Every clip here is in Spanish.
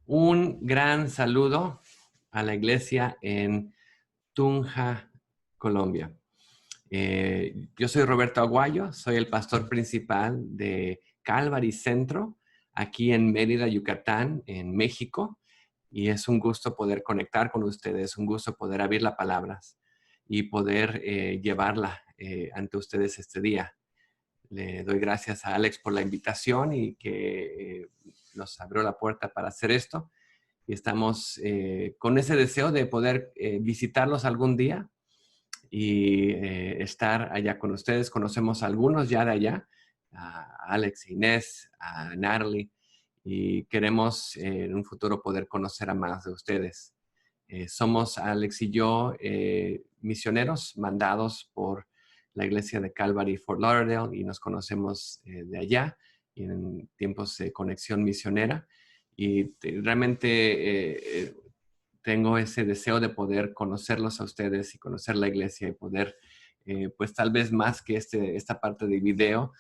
Un gran saludo a la iglesia en Tunja, Colombia. Yo soy Roberto Aguayo, soy el pastor principal de Calvary Centro, aquí en Mérida, Yucatán, en México. Y es un gusto poder conectar con ustedes, un gusto poder abrir las palabras y poder llevarla ante ustedes este día. Le doy gracias a Alex por la invitación y que nos abrió la puerta para hacer esto. Y estamos con ese deseo de poder visitarlos algún día y estar allá con ustedes. Conocemos a algunos ya de allá, a Alex, Inés, a Natalie, y queremos en un futuro poder conocer a más de ustedes. Somos Alex y yo misioneros mandados por la iglesia de Calvary Fort Lauderdale y nos conocemos de allá y en tiempos de conexión misionera. Y realmente tengo ese deseo de poder conocerlos a ustedes y conocer la iglesia y poder, pues tal vez más que esta parte de video,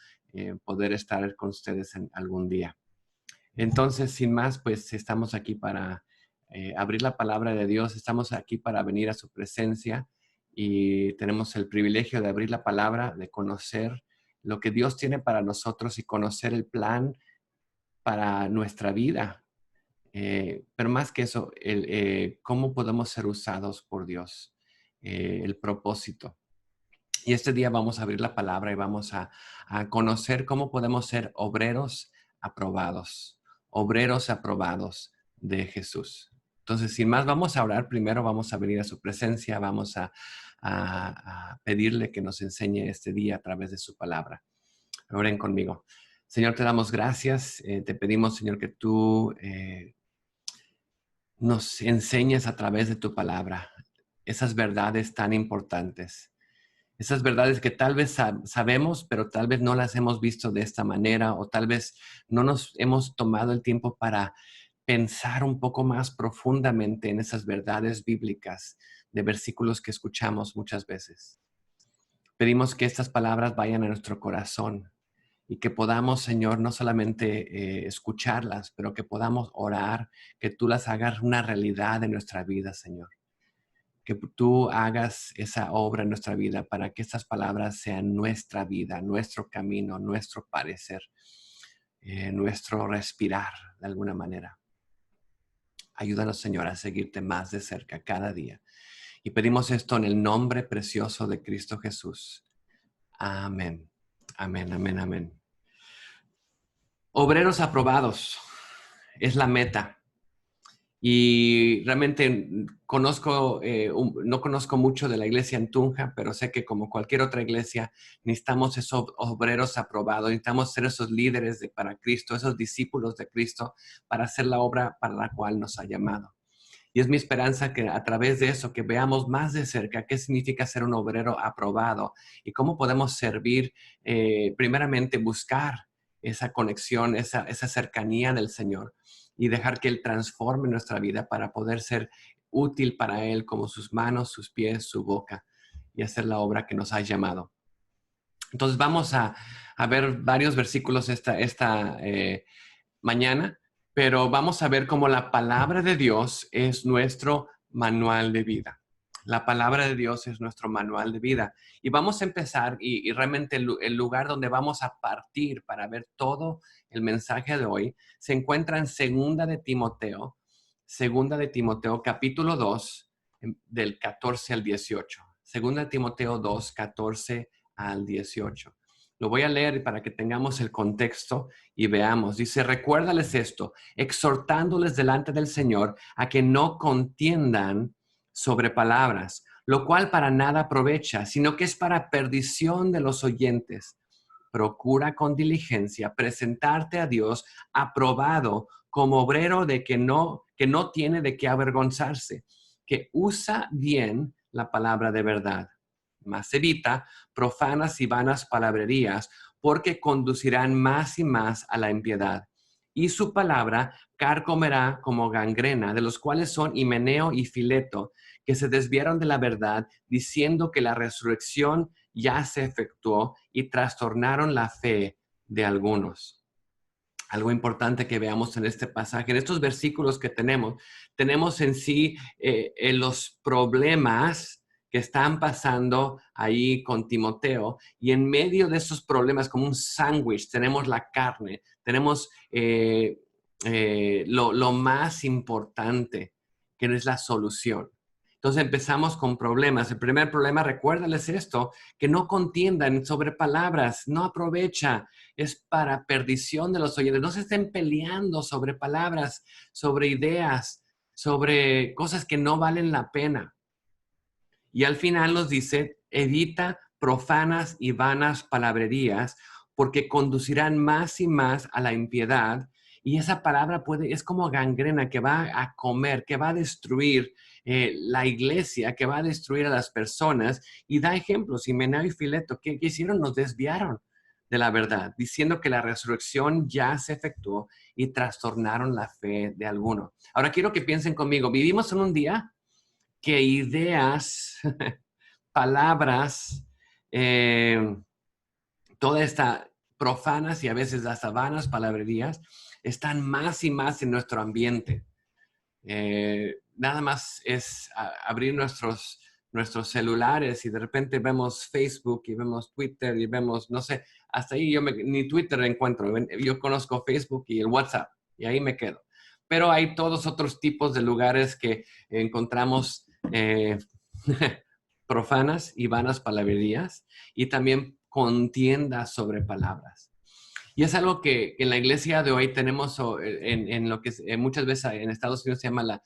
poder estar con ustedes en algún día. Entonces, sin más, pues estamos aquí para abrir la palabra de Dios, estamos aquí para venir a su presencia y tenemos el privilegio de abrir la palabra, de conocer lo que Dios tiene para nosotros y conocer el plan para nuestra vida. Pero más que eso, cómo podemos ser usados por Dios, el propósito. Y este día vamos a abrir la palabra y vamos a conocer cómo podemos ser obreros aprobados de Jesús. Entonces, sin más, vamos a orar. Primero vamos a venir a su presencia, vamos a pedirle que nos enseñe este día a través de su palabra. Oren conmigo. Señor, te damos gracias. Te pedimos, Señor, que tú nos enseñes a través de tu palabra esas verdades tan importantes. Esas verdades que tal vez sabemos, pero tal vez no las hemos visto de esta manera o tal vez no nos hemos tomado el tiempo para pensar un poco más profundamente en esas verdades bíblicas de versículos que escuchamos muchas veces. Pedimos que estas palabras vayan a nuestro corazón y que podamos, Señor, no solamente escucharlas, pero que podamos orar, que tú las hagas una realidad en nuestra vida, Señor. Que tú hagas esa obra en nuestra vida para que estas palabras sean nuestra vida, nuestro camino, nuestro parecer, nuestro respirar de alguna manera. Ayúdanos, Señor, a seguirte más de cerca cada día. Y pedimos esto en el nombre precioso de Cristo Jesús. Amén. Amén, amén, amén. Obreros aprobados es la meta. Y realmente no conozco mucho de la iglesia en Tunja, pero sé que como cualquier otra iglesia, necesitamos esos obreros aprobados, necesitamos ser esos líderes para Cristo, esos discípulos de Cristo, para hacer la obra para la cual nos ha llamado. Y es mi esperanza que a través de eso, que veamos más de cerca qué significa ser un obrero aprobado y cómo podemos servir, primeramente buscar esa conexión, esa cercanía del Señor y dejar que Él transforme nuestra vida para poder ser útil para Él como sus manos, sus pies, su boca y hacer la obra que nos ha llamado. Entonces vamos a ver varios versículos esta mañana, pero vamos a ver cómo la palabra de Dios es nuestro manual de vida. La palabra de Dios es nuestro manual de vida. Y vamos a empezar, y realmente el lugar donde vamos a partir para ver todo el mensaje de hoy, se encuentra en Segunda de Timoteo capítulo 2, del 14 al 18. Segunda de Timoteo 2, 14 al 18. Lo voy a leer para que tengamos el contexto y veamos. Dice, recuérdales esto, exhortándoles delante del Señor a que no contiendan sobre palabras, lo cual para nada aprovecha, sino que es para perdición de los oyentes. Procura con diligencia presentarte a Dios aprobado como obrero de que no tiene de qué avergonzarse, que usa bien la palabra de verdad. Mas evita profanas y vanas palabrerías, porque conducirán más y más a la impiedad. Y su palabra carcomerá como gangrena, de los cuales son Himeneo y Fileto, que se desviaron de la verdad, diciendo que la resurrección ya se efectuó y trastornaron la fe de algunos. algo importante que veamos en este pasaje, en estos versículos que tenemos en sí en los problemas que están pasando ahí con Timoteo, y en medio de esos problemas, como un sándwich, tenemos la carne, tenemos lo más importante, que es la solución. Entonces empezamos con problemas. El primer problema, recuérdales esto, que no contiendan sobre palabras, no aprovecha, es para perdición de los oyentes. No se estén peleando sobre palabras, sobre ideas, sobre cosas que no valen la pena. Y al final nos dice, evita profanas y vanas palabrerías, porque conducirán más y más a la impiedad. Y esa palabra es como gangrena que va a comer, que va a destruir la iglesia, que va a destruir a las personas. Y da ejemplos. Himeneo y Fileto, ¿qué hicieron? Nos desviaron de la verdad, diciendo que la resurrección ya se efectuó y trastornaron la fe de alguno. Ahora quiero que piensen conmigo, vivimos en un día que ideas, palabras, eh, toda esta profanas y a veces hasta vanas palabrerías están más y más en nuestro ambiente. Nada más es abrir nuestros celulares y de repente vemos Facebook y vemos Twitter y vemos, no sé, hasta ahí ni Twitter encuentro. Yo conozco Facebook y el WhatsApp y ahí me quedo. Pero hay todos otros tipos de lugares que encontramos profanas y vanas palabrerías y también contiendas sobre palabras. Y es algo que en la iglesia de hoy tenemos en lo que muchas veces en Estados Unidos se llama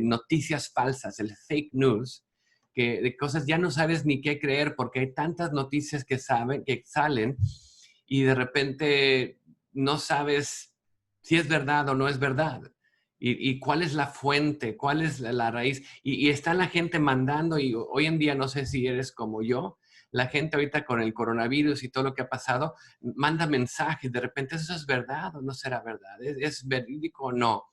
noticias falsas, el fake news, que de cosas ya no sabes ni qué creer porque hay tantas noticias que salen y de repente no sabes si es verdad o no es verdad. Y cuál es la fuente, cuál es la raíz. Y está la gente mandando, y hoy en día no sé si eres como yo, la gente ahorita con el coronavirus y todo lo que ha pasado, manda mensajes, de repente eso es verdad o no será verdad, es verídico o no.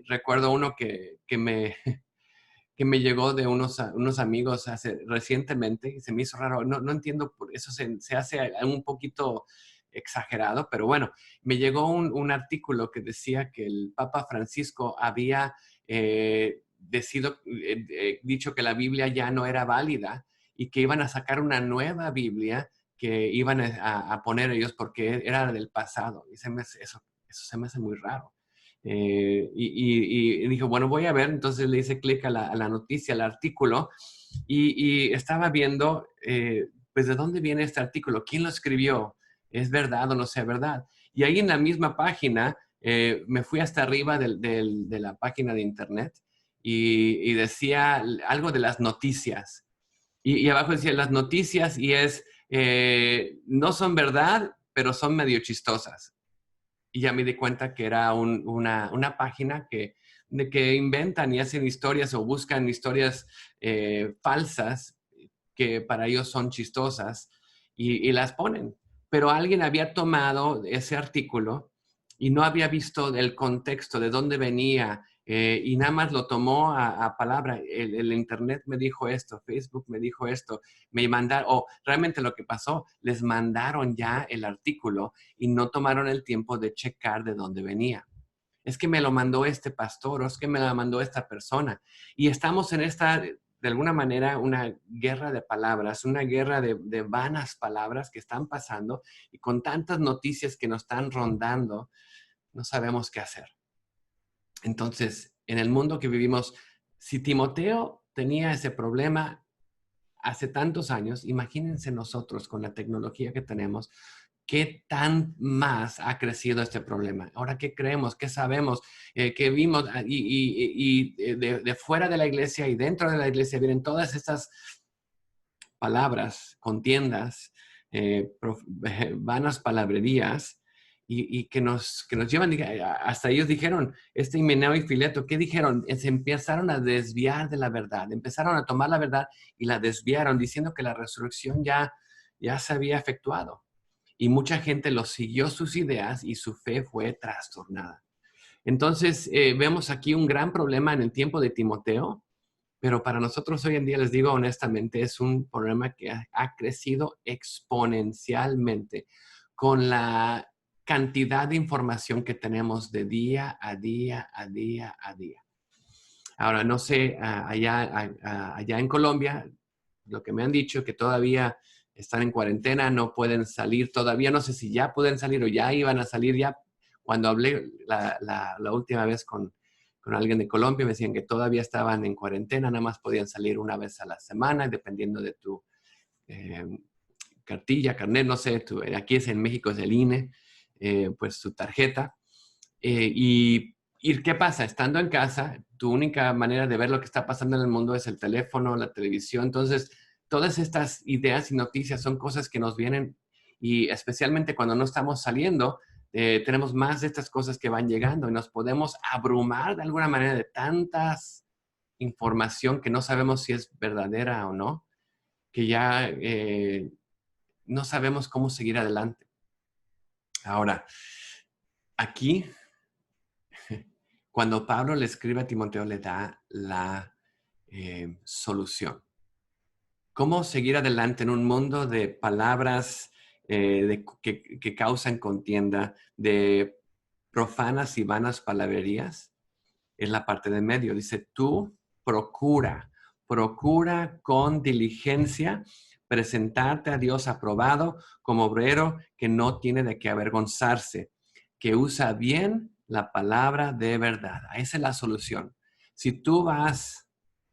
Recuerdo uno que me llegó de unos amigos recientemente y se me hizo raro, no entiendo, por eso se hace un poquito exagerado, pero bueno, me llegó un artículo que decía que el Papa Francisco había dicho que la Biblia ya no era válida y que iban a sacar una nueva Biblia que iban a poner ellos porque era del pasado. Y eso se me hace muy raro. Y dijo, bueno, voy a ver. Entonces le hice clic a la noticia, al artículo, y estaba viendo, pues, ¿de dónde viene este artículo? ¿Quién lo escribió? ¿Es verdad o no sea verdad? Y ahí en la misma página, me fui hasta arriba de la página de internet y decía algo de las noticias. Y abajo decía las noticias y no son verdad, pero son medio chistosas. Y ya me di cuenta que era una página que inventan y hacen historias o buscan historias falsas que para ellos son chistosas y las ponen. Pero alguien había tomado ese artículo y no había visto el contexto de dónde venía y nada más lo tomó a palabra. El internet me dijo esto, Facebook me dijo esto, me mandaron, o realmente lo que pasó, les mandaron ya el artículo y no tomaron el tiempo de checar de dónde venía. Es que me lo mandó este pastor, o es que me lo mandó esta persona. Y estamos en esta, de alguna manera, una guerra de palabras, una guerra de vanas palabras que están pasando y con tantas noticias que nos están rondando, no sabemos qué hacer. Entonces, en el mundo que vivimos, si Timoteo tenía ese problema hace tantos años, imagínense nosotros con la tecnología que tenemos, qué tan más ha crecido este problema. Ahora, ¿qué creemos? ¿Qué sabemos? ¿Qué vimos? De fuera de la iglesia y dentro de la iglesia vienen todas estas palabras, contiendas, vanas palabrerías y que nos llevan, hasta ellos dijeron, Himeneo y Fileto, ¿qué dijeron? Se empezaron a desviar de la verdad, empezaron a tomar la verdad y la desviaron, diciendo que la resurrección ya se había efectuado. Y mucha gente los siguió sus ideas y su fe fue trastornada. Entonces, vemos aquí un gran problema en el tiempo de Timoteo, pero para nosotros hoy en día, les digo honestamente, es un problema que ha crecido exponencialmente con la cantidad de información que tenemos de día a día, a día, a día. Ahora, no sé, allá en Colombia, lo que me han dicho es que todavía están en cuarentena, no pueden salir todavía, no sé si ya pueden salir o ya iban a salir ya. Cuando hablé la última vez con alguien de Colombia, me decían que todavía estaban en cuarentena, nada más podían salir una vez a la semana, dependiendo de tu eh, cartilla, carnet, no sé, aquí en México es el INE, pues su tarjeta. ¿Y qué pasa? Estando en casa, tu única manera de ver lo que está pasando en el mundo es el teléfono, la televisión. Entonces, todas estas ideas y noticias son cosas que nos vienen y especialmente cuando no estamos saliendo, tenemos más de estas cosas que van llegando y nos podemos abrumar de alguna manera de tantas información que no sabemos si es verdadera o no, que ya no sabemos cómo seguir adelante. Ahora, aquí cuando Pablo le escribe a Timoteo, le da la solución. ¿Cómo seguir adelante en un mundo de palabras que causan contienda, de profanas y vanas palabrerías? Es la parte de medio. Dice, tú procura con diligencia presentarte a Dios aprobado como obrero que no tiene de qué avergonzarse, que usa bien la palabra de verdad. Esa es la solución. Si tú vas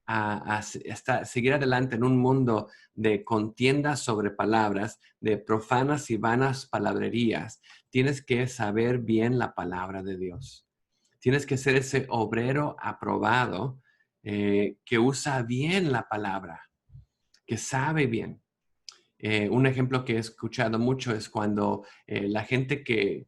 a seguir adelante en un mundo de contiendas sobre palabras, de profanas y vanas palabrerías, tienes que saber bien la palabra de Dios. Tienes que ser ese obrero aprobado que usa bien la palabra, que sabe bien. Un ejemplo que he escuchado mucho es cuando la gente que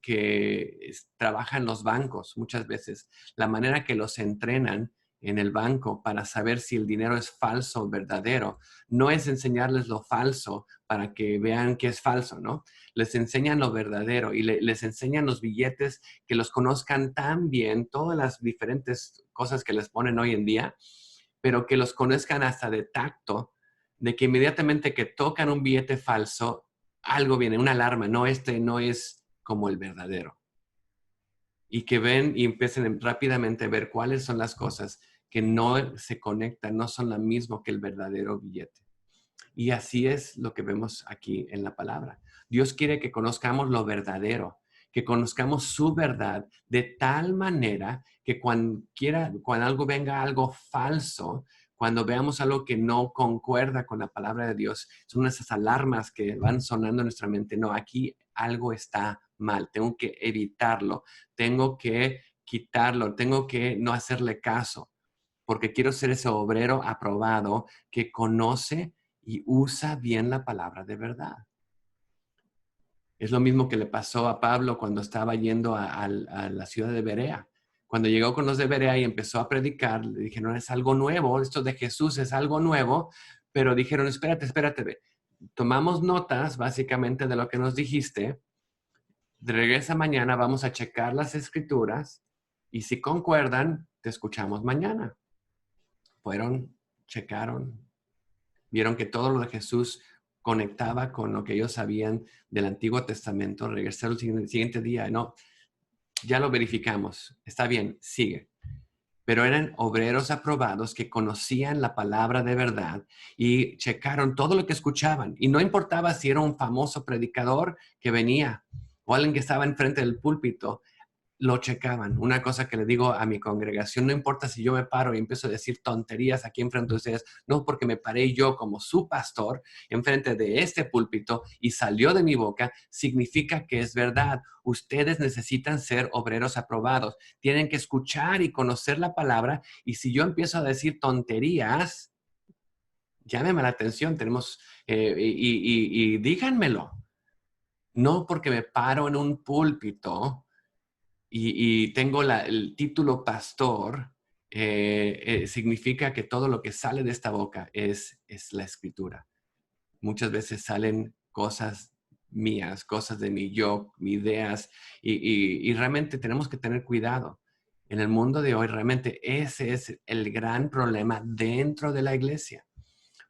trabaja en los bancos, muchas veces, la manera que los entrenan en el banco para saber si el dinero es falso o verdadero, no es enseñarles lo falso para que vean que es falso, ¿no? Les enseñan lo verdadero y les enseñan los billetes, que los conozcan tan bien, todas las diferentes cosas que les ponen hoy en día, pero que los conozcan hasta de tacto, de que inmediatamente que tocan un billete falso, algo viene, una alarma, no, este no es como el verdadero. Y que ven y empiecen rápidamente a ver cuáles son las cosas que no se conectan, no son lo mismo que el verdadero billete. Y así es lo que vemos aquí en la palabra. Dios quiere que conozcamos lo verdadero, que conozcamos su verdad de tal manera que cuando algo venga algo falso, cuando veamos algo que no concuerda con la palabra de Dios, son esas alarmas que van sonando en nuestra mente. No, aquí algo está mal, tengo que evitarlo, tengo que quitarlo, tengo que no hacerle caso, porque quiero ser ese obrero aprobado que conoce y usa bien la palabra de verdad. Es lo mismo que le pasó a Pablo cuando estaba yendo a la ciudad de Berea. Cuando llegó con los de Berea y empezó a predicar, le dijeron, es algo nuevo, esto de Jesús es algo nuevo, pero dijeron, espérate. Tomamos notas básicamente de lo que nos dijiste, regresa mañana, vamos a checar las escrituras y si concuerdan, te escuchamos mañana. Fueron, checaron, vieron que todo lo de Jesús conectaba con lo que ellos sabían del Antiguo Testamento. Regresaron el siguiente día. No, ya lo verificamos. Está bien, sigue. Pero eran obreros aprobados que conocían la palabra de verdad y checaron todo lo que escuchaban. Y no importaba si era un famoso predicador que venía o alguien que estaba enfrente del púlpito, lo checaban. Una cosa que le digo a mi congregación, no importa si yo me paro y empiezo a decir tonterías aquí enfrente de ustedes, no porque me paré yo como su pastor enfrente de este púlpito y salió de mi boca, significa que es verdad. Ustedes necesitan ser obreros aprobados. Tienen que escuchar y conocer la palabra y si yo empiezo a decir tonterías, llámeme la atención, y díganmelo. No porque me paro en un púlpito y tengo el título pastor, significa que todo lo que sale de esta boca es la escritura. Muchas veces salen cosas mías, cosas de mi yo, ideas, y realmente tenemos que tener cuidado. En el mundo de hoy, realmente ese es el gran problema dentro de la iglesia.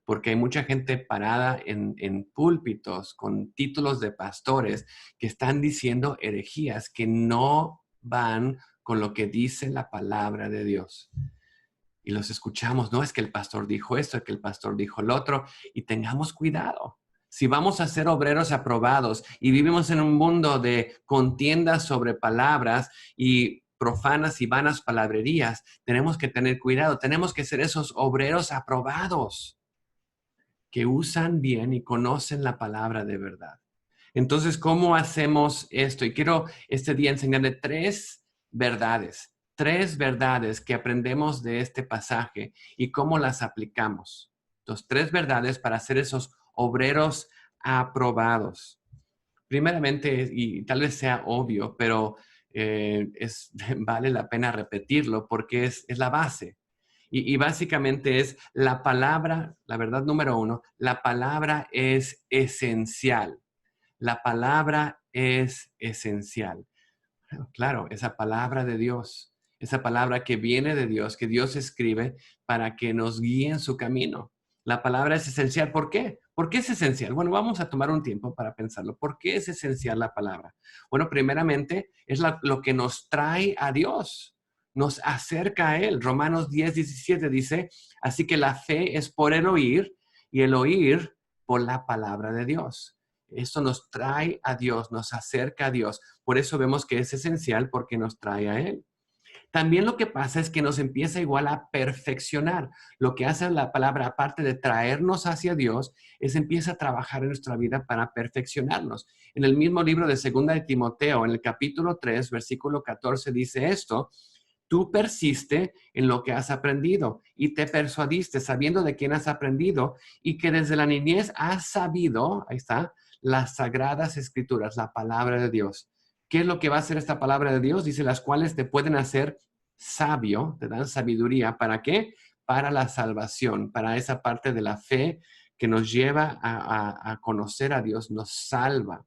porque hay mucha gente parada en púlpitos con títulos de pastores que están diciendo herejías que no van con lo que dice la palabra de Dios. Y los escuchamos, no es que el pastor dijo esto, es que el pastor dijo lo otro, y tengamos cuidado. Si vamos a ser obreros aprobados y vivimos en un mundo de contiendas sobre palabras y profanas y vanas palabrerías, tenemos que tener cuidado, tenemos que ser esos obreros aprobados que usan bien y conocen la palabra de verdad. Entonces, ¿cómo hacemos esto? Y quiero este día enseñarle tres verdades que aprendemos de este pasaje y cómo las aplicamos. Entonces, tres verdades para ser esos obreros aprobados. Primeramente, y tal vez sea obvio, pero vale la pena repetirlo porque es la base. Y básicamente es la palabra, la verdad número uno, la palabra es esencial. La palabra es esencial. Claro, esa palabra de Dios, esa palabra que viene de Dios, que Dios escribe para que nos guíe en su camino. La palabra es esencial. ¿Por qué? ¿Por qué es esencial? Bueno, vamos a tomar un tiempo para pensarlo. ¿Por qué es esencial la palabra? Bueno, primeramente es lo que nos trae a Dios, nos acerca a Él. Romanos 10:17 dice, así que la fe es por el oír y el oír por la palabra de Dios. Esto nos trae a Dios, nos acerca a Dios. Por eso vemos que es esencial porque nos trae a Él. También lo que pasa es que nos empieza igual a perfeccionar. Lo que hace la palabra, aparte de traernos hacia Dios, es empieza a trabajar en nuestra vida para perfeccionarnos. En el mismo libro de 2 de Timoteo, en el capítulo 3, versículo 14, dice esto: tú persiste en lo que has aprendido y te persuadiste sabiendo de quién has aprendido y que desde la niñez has sabido, ahí está, las sagradas escrituras, la palabra de Dios. ¿Qué es lo que va a hacer esta palabra de Dios? Dice, las cuales te pueden hacer sabio, te dan sabiduría. ¿Para qué? Para la salvación, para esa parte de la fe que nos lleva a conocer a Dios, nos salva.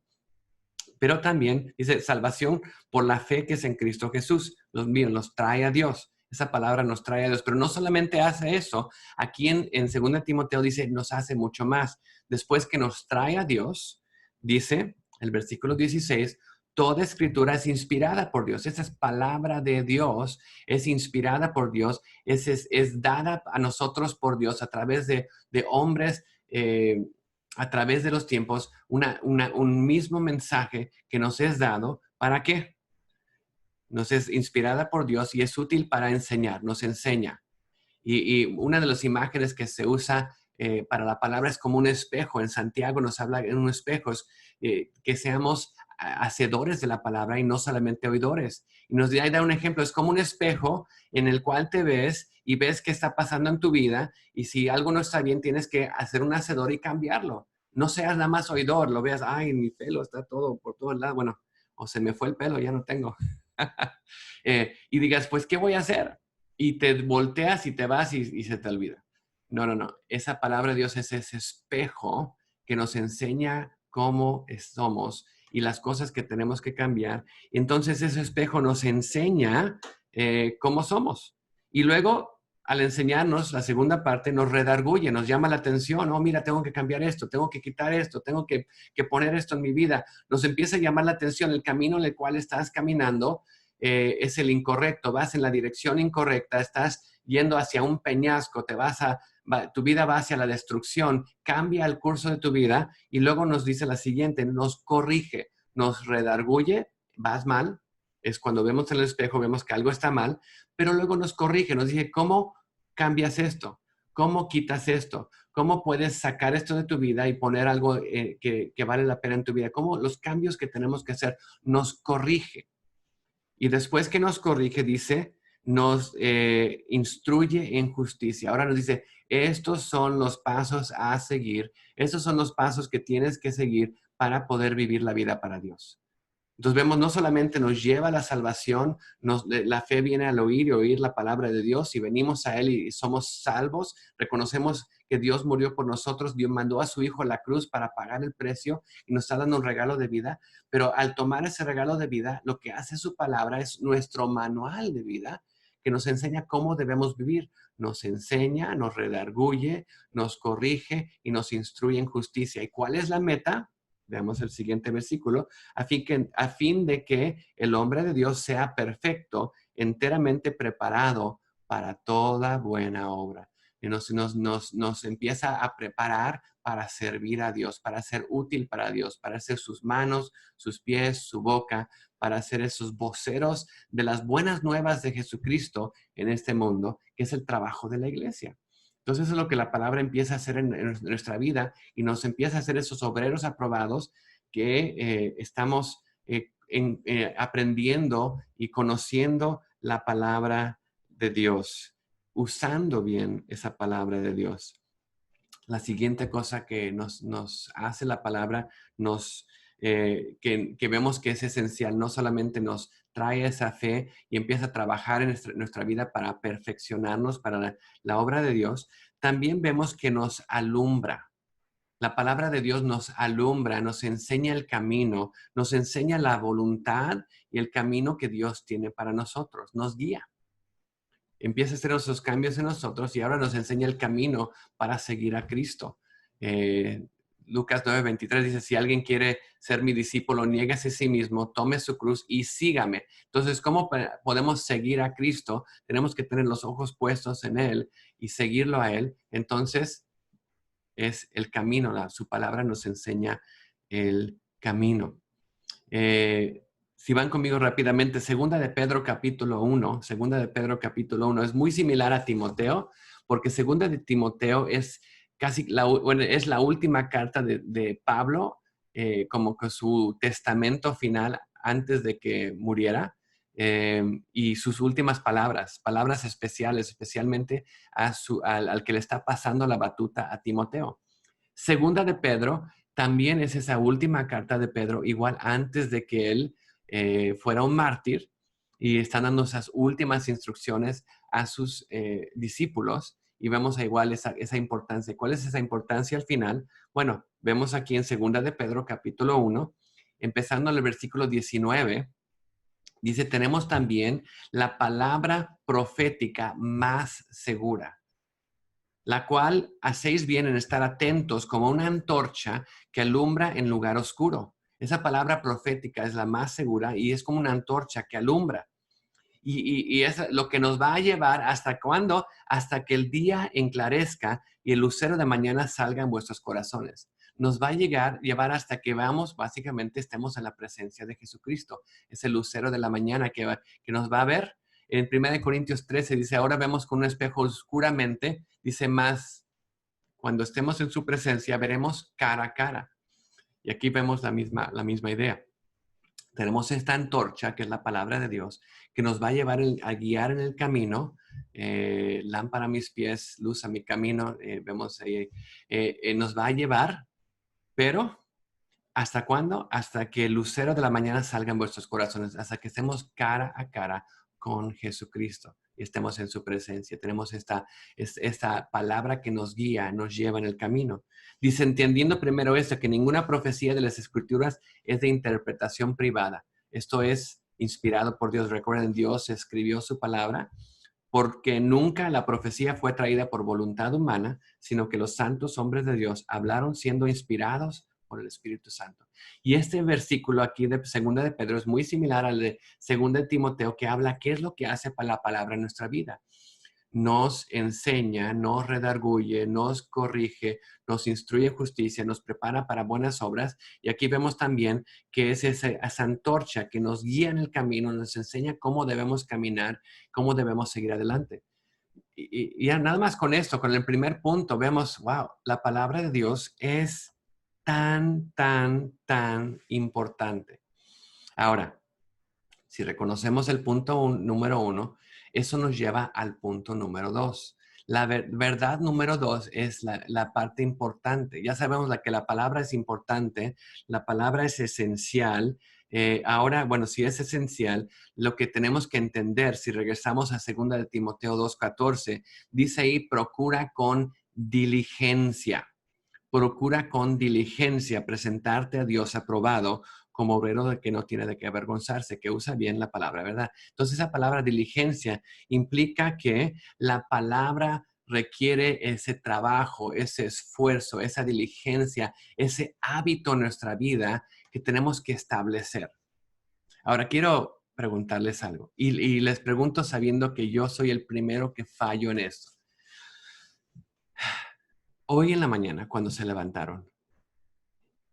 Pero también dice salvación por la fe que es en Cristo Jesús. Nos trae a Dios. Esa palabra nos trae a Dios. Pero no solamente hace eso. Aquí en 2 Timoteo dice, nos hace mucho más. Después que nos trae a Dios, dice el versículo 16, toda escritura es inspirada por Dios. Esa es palabra de Dios, es inspirada por Dios, es dada a nosotros por Dios a través de hombres, a través de los tiempos, un mismo mensaje que nos es dado. ¿Para qué? Nos es inspirada por Dios y es útil para enseñar, nos enseña. Y una de las imágenes que se usa para la palabra es como un espejo. En Santiago nos habla en un espejo, que seamos hacedores de la palabra y no solamente oidores. Y nos da un ejemplo, es como un espejo en el cual te ves y ves qué está pasando en tu vida, y si algo no está bien, tienes que hacer un hacedor y cambiarlo. No seas nada más oidor, lo veas, ay, mi pelo está todo por todos lados, bueno, o se me fue el pelo, ya no tengo. Y digas, pues, ¿qué voy a hacer? Y te volteas y te vas y se te olvida. No, no, no. Esa palabra de Dios es ese espejo que nos enseña cómo somos y las cosas que tenemos que cambiar. Entonces ese espejo nos enseña cómo somos. Y luego, al enseñarnos, la segunda parte nos redarguye, nos llama la atención. Oh, mira, tengo que cambiar esto, tengo que quitar esto, tengo que poner esto en mi vida. Nos empieza a llamar la atención. El camino en el cual estás caminando es el incorrecto, vas en la dirección incorrecta, estás yendo hacia un peñasco, tu vida va hacia la destrucción, cambia el curso de tu vida. Y luego nos dice la siguiente, nos corrige, nos redarguye, vas mal, es cuando vemos en el espejo, vemos que algo está mal, pero luego nos corrige, nos dice, ¿cómo cambias esto? ¿Cómo quitas esto? ¿Cómo puedes sacar esto de tu vida y poner algo que vale la pena en tu vida? ¿Cómo los cambios que tenemos que hacer? Nos corrige. Y después que nos corrige, dice, nos instruye en justicia. Ahora nos dice, estos son los pasos a seguir. Estos son los pasos que tienes que seguir para poder vivir la vida para Dios. Entonces vemos, no solamente nos lleva a la salvación, la fe viene al oír y oír la palabra de Dios, y venimos a Él y somos salvos, reconocemos que Dios murió por nosotros, Dios mandó a su Hijo a la cruz para pagar el precio y nos está dando un regalo de vida, pero al tomar ese regalo de vida, lo que hace su palabra es nuestro manual de vida, que nos enseña cómo debemos vivir. Nos enseña, nos redarguye, nos corrige y nos instruye en justicia. ¿Y cuál es la meta? Veamos el siguiente versículo. A fin de que el hombre de Dios sea perfecto, enteramente preparado para toda buena obra. Y nos empieza a preparar para servir a Dios, para ser útil para Dios, para ser sus manos, sus pies, su boca, para ser esos voceros de las buenas nuevas de Jesucristo en este mundo, que es el trabajo de la iglesia. Entonces, eso es lo que la palabra empieza a hacer en nuestra vida y nos empieza a hacer esos obreros aprobados que estamos aprendiendo y conociendo la palabra de Dios, usando bien esa palabra de Dios. La siguiente cosa que nos hace la palabra, que vemos que es esencial, no solamente nos trae esa fe y empieza a trabajar en nuestra vida para perfeccionarnos para la obra de Dios, también vemos que nos alumbra. La palabra de Dios nos alumbra, nos enseña el camino, nos enseña la voluntad y el camino que Dios tiene para nosotros, nos guía. Empieza a hacer esos cambios en nosotros y ahora nos enseña el camino para seguir a Cristo. Lucas 9:23 dice, si alguien quiere ser mi discípulo, niéguese a sí mismo, tome su cruz y sígame. Entonces, ¿cómo podemos seguir a Cristo? Tenemos que tener los ojos puestos en Él y seguirlo a Él. Entonces, es el camino. Su palabra nos enseña el camino. Si van conmigo rápidamente, Segunda de Pedro capítulo 1, es muy similar a Timoteo, porque Segunda de Timoteo es es la última carta de Pablo, como que su testamento final antes de que muriera, y sus últimas palabras especiales, especialmente al que le está pasando la batuta a Timoteo. Segunda de Pedro también es esa última carta de Pedro, igual antes de que él fuera un mártir, y están dando esas últimas instrucciones a sus discípulos, y vemos igual esa importancia. ¿Cuál es esa importancia al final? Bueno, vemos aquí en Segunda de Pedro, capítulo 1, empezando en el versículo 19, dice, tenemos también la palabra profética más segura, la cual hacéis bien en estar atentos como una antorcha que alumbra en lugar oscuro. Esa palabra profética es la más segura y es como una antorcha que alumbra. Y es lo que nos va a llevar hasta cuándo, hasta que el día enclarezca y el lucero de mañana salga en vuestros corazones. Nos va a llevar hasta que básicamente estemos en la presencia de Jesucristo. Es el lucero de la mañana que nos va a ver. En 1 Corintios 13 dice, ahora vemos con un espejo oscuramente, dice más, cuando estemos en su presencia veremos cara a cara. Y aquí vemos la misma idea. Tenemos esta antorcha, que es la palabra de Dios, que nos va a llevar a guiar en el camino, lámpara a mis pies, luz a mi camino, vemos ahí, nos va a llevar, pero ¿hasta cuándo? Hasta que el lucero de la mañana salga en vuestros corazones, hasta que estemos cara a cara con Jesucristo y estemos en su presencia. Tenemos esta palabra que nos guía, nos lleva en el camino. Dice, entendiendo primero esto, que ninguna profecía de las Escrituras es de interpretación privada. Esto es inspirado por Dios. Recuerden, Dios escribió su palabra, porque nunca la profecía fue traída por voluntad humana, sino que los santos hombres de Dios hablaron siendo inspirados por el Espíritu Santo. Y este versículo aquí de Segunda de Pedro es muy similar al de Segunda de Timoteo, que habla qué es lo que hace para la palabra en nuestra vida. Nos enseña, nos redarguye, nos corrige, nos instruye en justicia, nos prepara para buenas obras. Y aquí vemos también que es esa antorcha que nos guía en el camino, nos enseña cómo debemos caminar, cómo debemos seguir adelante. Y nada más con esto, con el primer punto, vemos, wow, la palabra de Dios es tan, tan, tan importante. Ahora, si reconocemos el punto número 1, eso nos lleva al punto número 2. La verdad número 2 es la parte importante. Ya sabemos que la palabra es importante, la palabra es esencial. Ahora, bueno, si es esencial, lo que tenemos que entender, si regresamos a 2 de Timoteo 2:14, dice ahí, procura con diligencia. Procura con diligencia presentarte a Dios aprobado como obrero de que no tiene de qué avergonzarse, que usa bien la palabra, ¿verdad? Entonces esa palabra diligencia implica que la palabra requiere ese trabajo, ese esfuerzo, esa diligencia, ese hábito en nuestra vida que tenemos que establecer. Ahora quiero preguntarles algo y les pregunto sabiendo que yo soy el primero que fallo en esto. Hoy en la mañana, cuando se levantaron,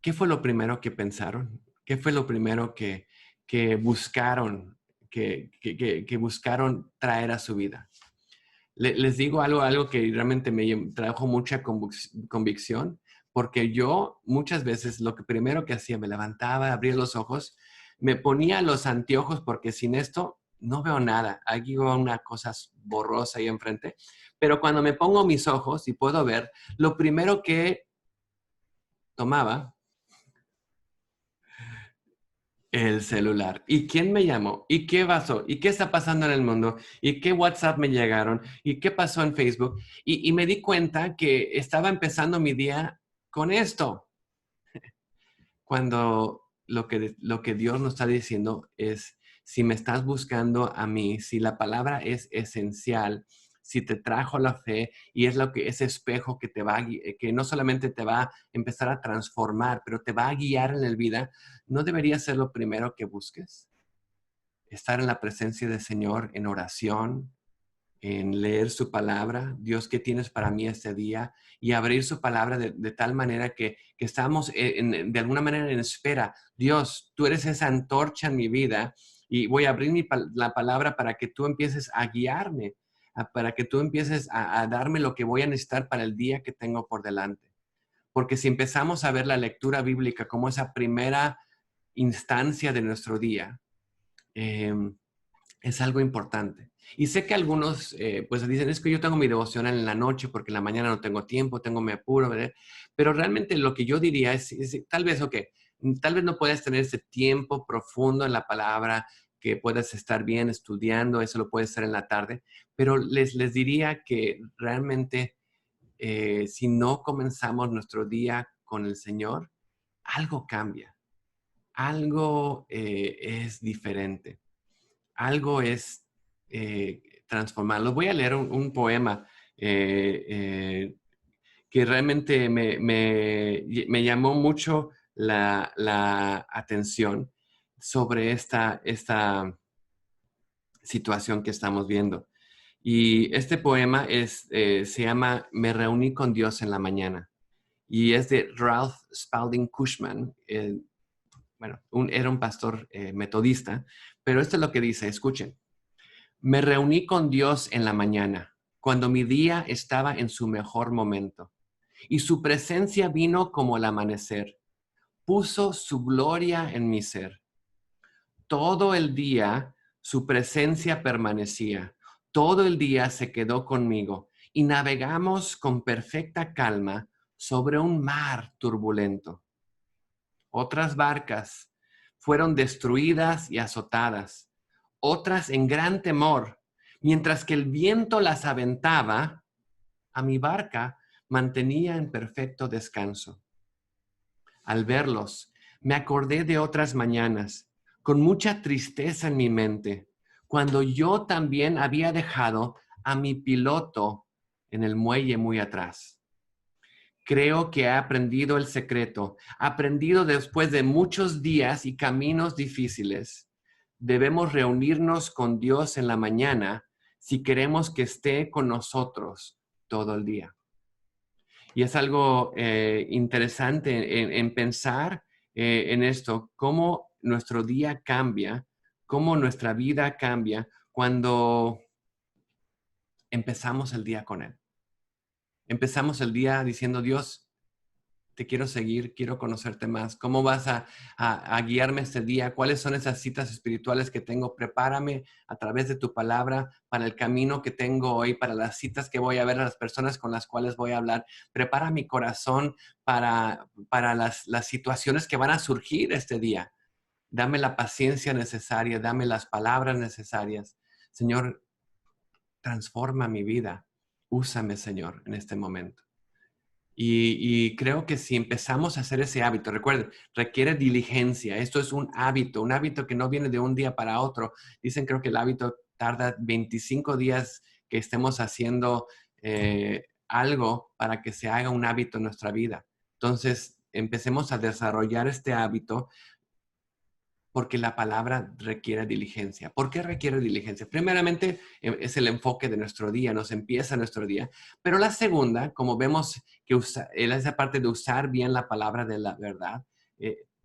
¿qué fue lo primero que pensaron? ¿Qué fue lo primero que buscaron, que buscaron traer a su vida? Les digo algo que realmente me trajo mucha convicción, porque yo muchas veces lo que primero que hacía, me levantaba, abría los ojos, me ponía los anteojos porque sin esto no veo nada. Aquí veo una cosa borrosa ahí enfrente. Pero cuando me pongo mis ojos y puedo ver, lo primero que tomaba el celular. ¿Y quién me llamó? ¿Y qué pasó? ¿Y qué está pasando en el mundo? ¿Y qué WhatsApp me llegaron? ¿Y qué pasó en Facebook? Y me di cuenta que estaba empezando mi día con esto. Cuando lo que Dios nos está diciendo es, si me estás buscando a mí, si la palabra es esencial, si te trajo la fe y es lo que ese espejo que te va que no solamente te va a empezar a transformar, pero te va a guiar en la vida, ¿no debería ser lo primero que busques? Estar en la presencia del Señor en oración, en leer su palabra, Dios, ¿qué tienes para mí este día? Y abrir su palabra de tal manera que estamos de alguna manera en espera. Dios, tú eres esa antorcha en mi vida y voy a abrir la palabra para que tú empieces a guiarme, para que tú empieces a darme lo que voy a necesitar para el día que tengo por delante. Porque si empezamos a ver la lectura bíblica como esa primera instancia de nuestro día, es algo importante. Y sé que algunos pues dicen, es que yo tengo mi devocional en la noche porque en la mañana no tengo tiempo, tengo mi apuro, ¿verdad? Pero realmente lo que yo diría es tal vez, ok, tal vez no puedas tener ese tiempo profundo en la palabra, que puedas estar bien estudiando, eso lo puedes hacer en la tarde, pero les diría que realmente si no comenzamos nuestro día con el Señor, algo cambia, algo es diferente, algo es transformar. Los voy a leer un poema eh, eh, que realmente me llamó mucho la atención sobre esta situación que estamos viendo. Y este poema se llama Me reuní con Dios en la mañana y es de Ralph Spalding Cushman. Bueno, era un pastor metodista, pero esto es lo que dice, escuchen. Me reuní con Dios en la mañana, cuando mi día estaba en su mejor momento, y su presencia vino como el amanecer. Puso su gloria en mi ser. Todo el día su presencia permanecía. Todo el día se quedó conmigo y navegamos con perfecta calma sobre un mar turbulento. Otras barcas fueron destruidas y azotadas, otras en gran temor. Mientras que el viento las aventaba, a mi barca mantenía en perfecto descanso. Al verlos, me acordé de otras mañanas, con mucha tristeza en mi mente, cuando yo también había dejado a mi piloto en el muelle muy atrás. Creo que he aprendido el secreto, aprendido después de muchos días y caminos difíciles. Debemos reunirnos con Dios en la mañana si queremos que esté con nosotros todo el día. Y es algo interesante en pensar en esto, cómo nuestro día cambia, cómo nuestra vida cambia cuando empezamos el día con Él. Empezamos el día diciendo, Dios, te quiero seguir, quiero conocerte más. ¿Cómo vas a guiarme este día? ¿Cuáles son esas citas espirituales que tengo? Prepárame a través de tu palabra para el camino que tengo hoy, para las citas que voy a ver, a las personas con las cuales voy a hablar. Prepara mi corazón para las situaciones que van a surgir este día. Dame la paciencia necesaria, dame las palabras necesarias. Señor, transforma mi vida. Úsame, Señor, en este momento. Y creo que si empezamos a hacer ese hábito, recuerden, requiere diligencia. Esto es un hábito que no viene de un día para otro. Dicen, creo que el hábito tarda 25 días que estemos haciendo algo para que se haga un hábito en nuestra vida. Entonces, empecemos a desarrollar este hábito porque la palabra requiere diligencia. ¿Por qué requiere diligencia? Primeramente, es el enfoque de nuestro día, nos empieza nuestro día. Pero la segunda, como vemos que esa parte de usar bien la palabra de la verdad,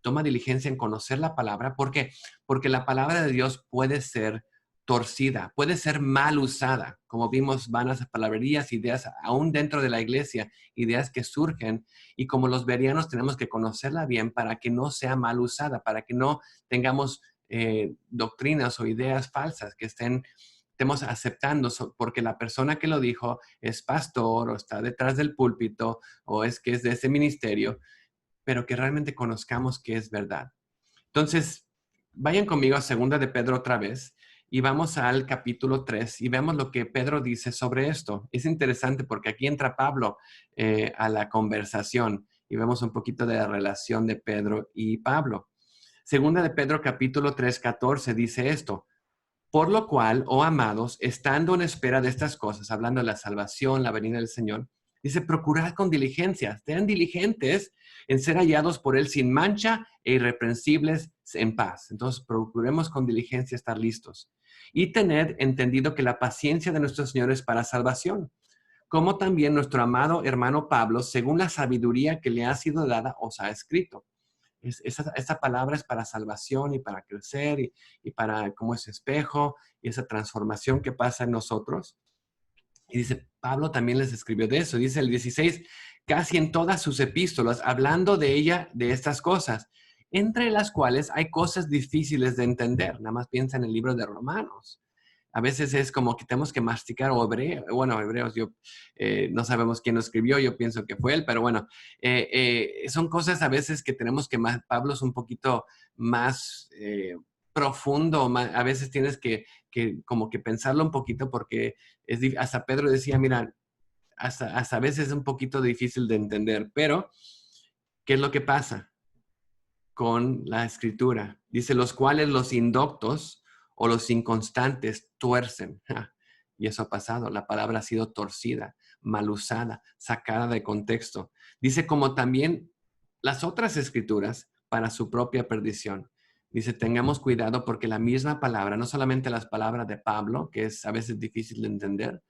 toma diligencia en conocer la palabra. ¿Por qué? Porque la palabra de Dios puede ser torcida, puede ser mal usada. Como vimos, vanas palabrerías, ideas, aún dentro de la iglesia, ideas que surgen. Y como los bereanos tenemos que conocerla bien para que no sea mal usada, para que no tengamos doctrinas o ideas falsas que estemos aceptando porque la persona que lo dijo es pastor o está detrás del púlpito o es que es de ese ministerio, pero que realmente conozcamos que es verdad. Entonces, vayan conmigo a Segunda de Pedro otra vez y vamos al capítulo 3 y vemos lo que Pedro dice sobre esto. Es interesante porque aquí entra Pablo a la conversación y vemos un poquito de la relación de Pedro y Pablo. Segunda de Pedro capítulo 3, 14 dice esto: por lo cual, oh amados, estando en espera de estas cosas, hablando de la salvación, la venida del Señor, dice, procurad con diligencia, sean diligentes en ser hallados por Él sin mancha e irreprensibles en paz. Entonces, procuremos con diligencia estar listos y tener entendido que la paciencia de nuestro Señor es para salvación, como también nuestro amado hermano Pablo, según la sabiduría que le ha sido dada, os ha escrito. Esa palabra es para salvación y para crecer y para como ese espejo y esa transformación que pasa en nosotros. Y dice, Pablo también les escribió de eso. Dice el 16, casi en todas sus epístolas, hablando de ella, de estas cosas, entre las cuales hay cosas difíciles de entender. Nada más piensa en el libro de Romanos. A veces es como que tenemos que masticar, o hebreos, no sabemos quién lo escribió, yo pienso que fue él, pero bueno, son cosas a veces que tenemos que, Pablo es un poquito más profundo, a veces tienes que como que pensarlo un poquito porque hasta Pedro decía, mira, hasta a veces es un poquito difícil de entender, pero ¿qué es lo que pasa con la escritura? Dice, los cuales los indoctos o los inconstantes tuercen. Y eso ha pasado. La palabra ha sido torcida, mal usada, sacada de contexto. Dice como también las otras escrituras para su propia perdición. Dice, tengamos cuidado porque la misma palabra, no solamente las palabras de Pablo, que es a veces difícil de entender,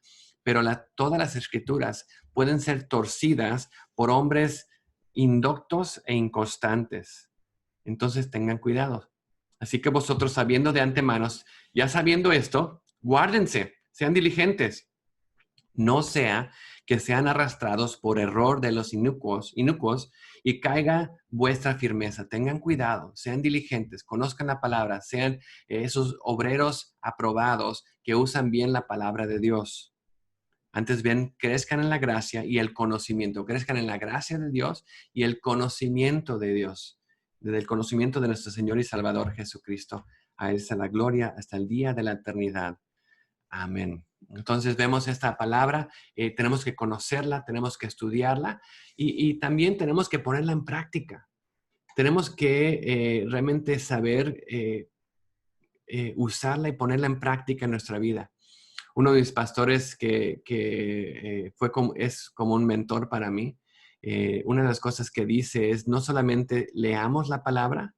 pero todas las escrituras pueden ser torcidas por hombres indoctos e inconstantes. Entonces tengan cuidado. Así que vosotros sabiendo de antemano, ya sabiendo esto, guárdense, sean diligentes. No sea que sean arrastrados por error de los inicuos y caiga vuestra firmeza. Tengan cuidado, sean diligentes, conozcan la palabra, sean esos obreros aprobados que usan bien la palabra de Dios. Antes bien, crezcan en la gracia y el conocimiento. Crezcan en la gracia de Dios y el conocimiento de Dios. Desde el conocimiento de nuestro Señor y Salvador Jesucristo. A Él sea la gloria hasta el día de la eternidad. Amén. Entonces vemos esta palabra, tenemos que conocerla, tenemos que estudiarla y también tenemos que ponerla en práctica. Tenemos que realmente saber usarla y ponerla en práctica en nuestra vida. Uno de mis pastores es como un mentor para mí. Una de las cosas que dice es no solamente leamos la palabra,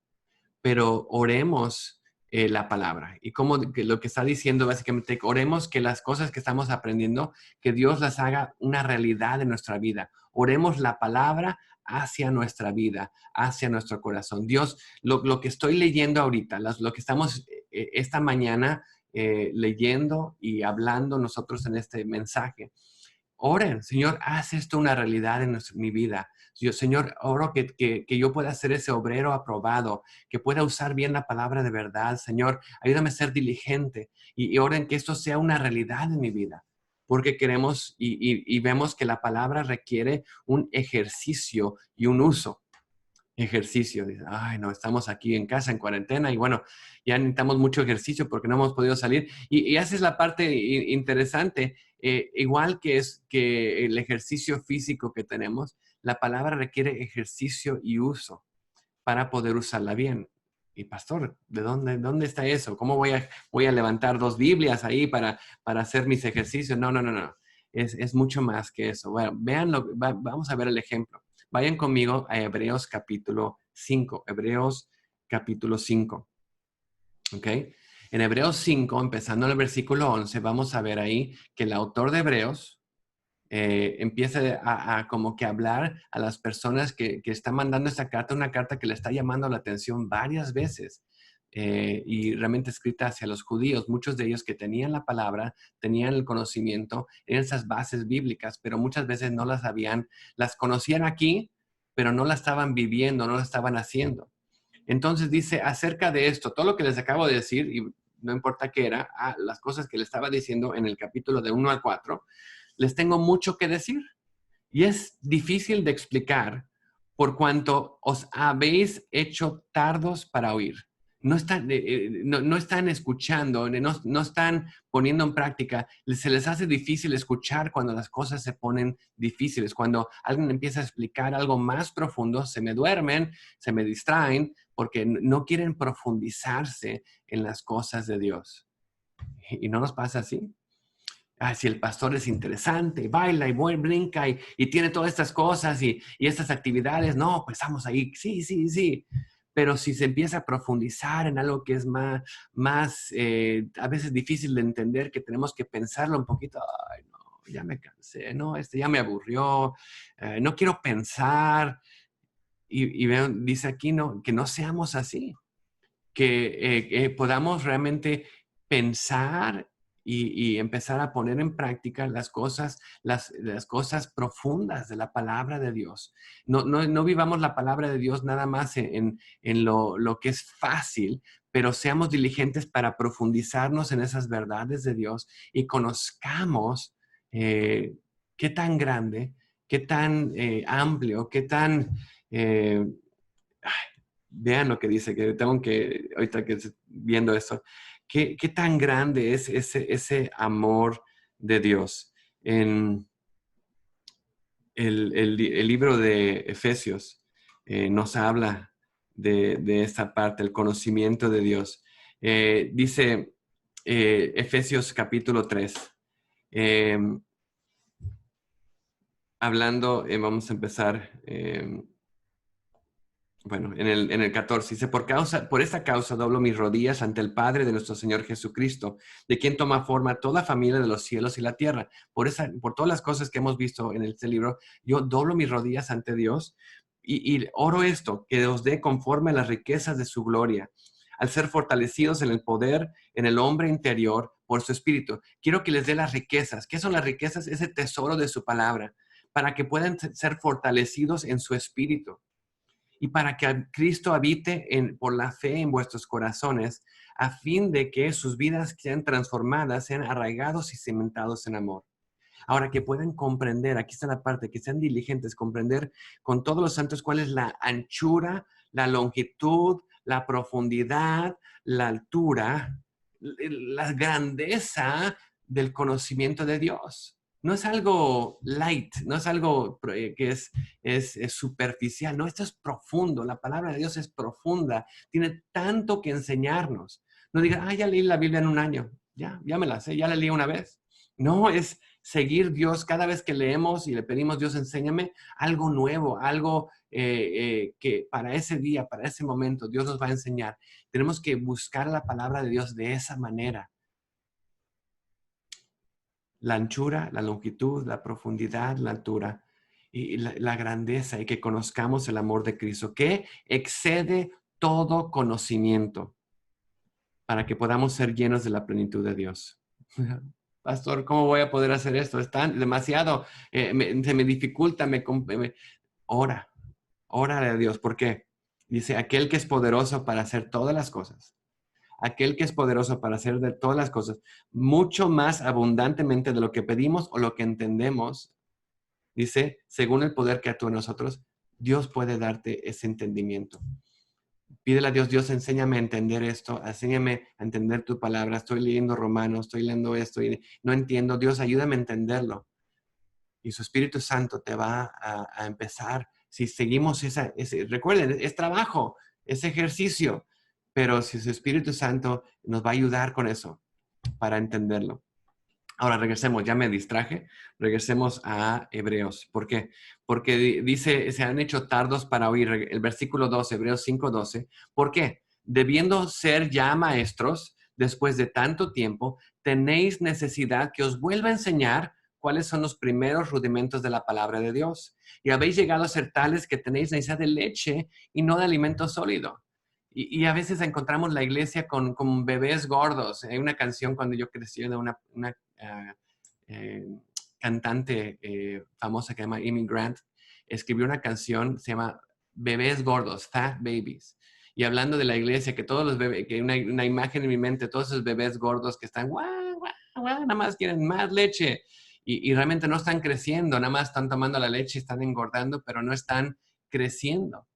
pero oremos la palabra. Y como lo que está diciendo básicamente, oremos que las cosas que estamos aprendiendo, que Dios las haga una realidad en nuestra vida. Oremos la palabra hacia nuestra vida, hacia nuestro corazón. Dios, lo que estoy leyendo ahorita, lo que estamos esta mañana leyendo y hablando nosotros en este mensaje. Oren, Señor, haz esto una realidad en mi vida. Señor, oro que yo pueda ser ese obrero aprobado, que pueda usar bien la palabra de verdad. Señor, ayúdame a ser diligente y oren que esto sea una realidad en mi vida. Porque queremos y vemos que la palabra requiere un ejercicio y un uso. Ejercicio. Dice, ay, no, estamos aquí en casa, en cuarentena, y bueno, ya necesitamos mucho ejercicio porque no hemos podido salir. Y esa es la parte interesante, igual que es que el ejercicio físico que tenemos, la palabra requiere ejercicio y uso para poder usarla bien. Y pastor, ¿dónde está eso? ¿Cómo voy a levantar 2 Biblias ahí para hacer mis ejercicios? No, no, no, no. Es mucho más que eso. Bueno, vamos a ver el ejemplo. Vayan conmigo a Hebreos capítulo 5. Hebreos capítulo 5. ¿Ok? En Hebreos 5, empezando en el versículo 11, vamos a ver ahí que el autor de Hebreos empieza a como que hablar a las personas que están mandando esta carta, una carta que le está llamando la atención varias veces y realmente escrita hacia los judíos, muchos de ellos que tenían la palabra, tenían el conocimiento, en esas bases bíblicas, pero muchas veces no las habían, las conocían aquí, pero no la estaban viviendo, no la estaban haciendo. Entonces dice acerca de esto, todo lo que les acabo de decir, y no importa qué era, las cosas que le estaba diciendo en el capítulo de 1 al 4, les tengo mucho que decir. Y es difícil de explicar por cuanto os habéis hecho tardos para oír. No están escuchando, no están poniendo en práctica. Se les hace difícil escuchar cuando las cosas se ponen difíciles. Cuando alguien empieza a explicar algo más profundo, se me duermen, se me distraen porque no quieren profundizarse en las cosas de Dios. Y no nos pasa así. Si el pastor es interesante, baila y brinca y tiene todas estas cosas y estas actividades, no, pues estamos ahí, sí, sí, sí. Pero si se empieza a profundizar en algo que es más a veces difícil de entender, que tenemos que pensarlo un poquito, ay, no, ya me cansé, no, ya me aburrió, no quiero pensar. Y dice aquí no, que no seamos así, que podamos realmente pensar y empezar a poner en práctica las cosas profundas de la palabra de Dios. No vivamos la palabra de Dios nada más en lo que es fácil, pero seamos diligentes para profundizarnos en esas verdades de Dios y conozcamos qué tan grande, qué tan amplio, qué tan... vean lo que dice, que tengo que, ahorita que estoy viendo esto, qué tan grande es ese amor de Dios. En el libro de Efesios nos habla de esta parte, el conocimiento de Dios. Dice Efesios capítulo 3, hablando, vamos a empezar... bueno, en el 14 dice, por esta causa doblo mis rodillas ante el Padre de nuestro Señor Jesucristo, de quien toma forma toda familia de los cielos y la tierra. Por todas las cosas que hemos visto en este libro, yo doblo mis rodillas ante Dios y oro esto, que os dé conforme a las riquezas de su gloria, al ser fortalecidos en el poder, en el hombre interior, por su espíritu. Quiero que les dé las riquezas. ¿Qué son las riquezas? Ese tesoro de su palabra, para que puedan ser fortalecidos en su espíritu y para que Cristo habite por la fe en vuestros corazones, a fin de que sus vidas sean transformadas, sean arraigados y cimentados en amor. Ahora, que puedan comprender, aquí está la parte, que sean diligentes, comprender con todos los santos cuál es la anchura, la longitud, la profundidad, la altura, la grandeza del conocimiento de Dios. No es algo light, no es algo que es superficial, no, esto es profundo, la palabra de Dios es profunda, tiene tanto que enseñarnos. No diga, ya leí la Biblia en un año, ya me la sé, ya la leí una vez. No, es seguir Dios cada vez que leemos y le pedimos, Dios, enséñame algo nuevo, algo que para ese día, para ese momento, Dios nos va a enseñar. Tenemos que buscar la palabra de Dios de esa manera. La anchura, la longitud, la profundidad, la altura y la grandeza, y que conozcamos el amor de Cristo, que excede todo conocimiento, para que podamos ser llenos de la plenitud de Dios. Pastor, ¿cómo voy a poder hacer esto? Es demasiado, se me dificulta, ora a Dios. ¿Por qué? Dice, aquel que es poderoso para hacer todas las cosas, aquel que es poderoso para hacer de todas las cosas, mucho más abundantemente de lo que pedimos o lo que entendemos, dice, según el poder que actúa en nosotros, Dios puede darte ese entendimiento. Pídele a Dios, Dios, enséñame a entender esto, enséñame a entender tu palabra. Estoy leyendo Romanos, estoy leyendo esto y no entiendo. Dios, ayúdame a entenderlo. Y su Espíritu Santo te va a empezar, si seguimos recuerden, es trabajo, es ejercicio, pero si su Espíritu Santo nos va a ayudar con eso, para entenderlo. Ahora regresemos, ya me distraje, regresemos a Hebreos. ¿Por qué? Porque dice, se han hecho tardos para oír, el versículo 12, Hebreos 5:12. ¿Por qué? Debiendo ser ya maestros, después de tanto tiempo, tenéis necesidad que os vuelva a enseñar cuáles son los primeros rudimentos de la palabra de Dios. Y habéis llegado a ser tales que tenéis necesidad de leche y no de alimento sólido. Y a veces encontramos la iglesia con bebés gordos. Hay una canción cuando yo crecí de una uh, eh, cantante famosa que se llama Amy Grant, escribió una canción, se llama Bebés Gordos, Fat Babies. Y hablando de la iglesia, que todos los bebés, que una imagen en mi mente, todos esos bebés gordos que están, guau, guau, guau, nada más quieren más leche. Y realmente no están creciendo, nada más están tomando la leche y están engordando, pero no están creciendo.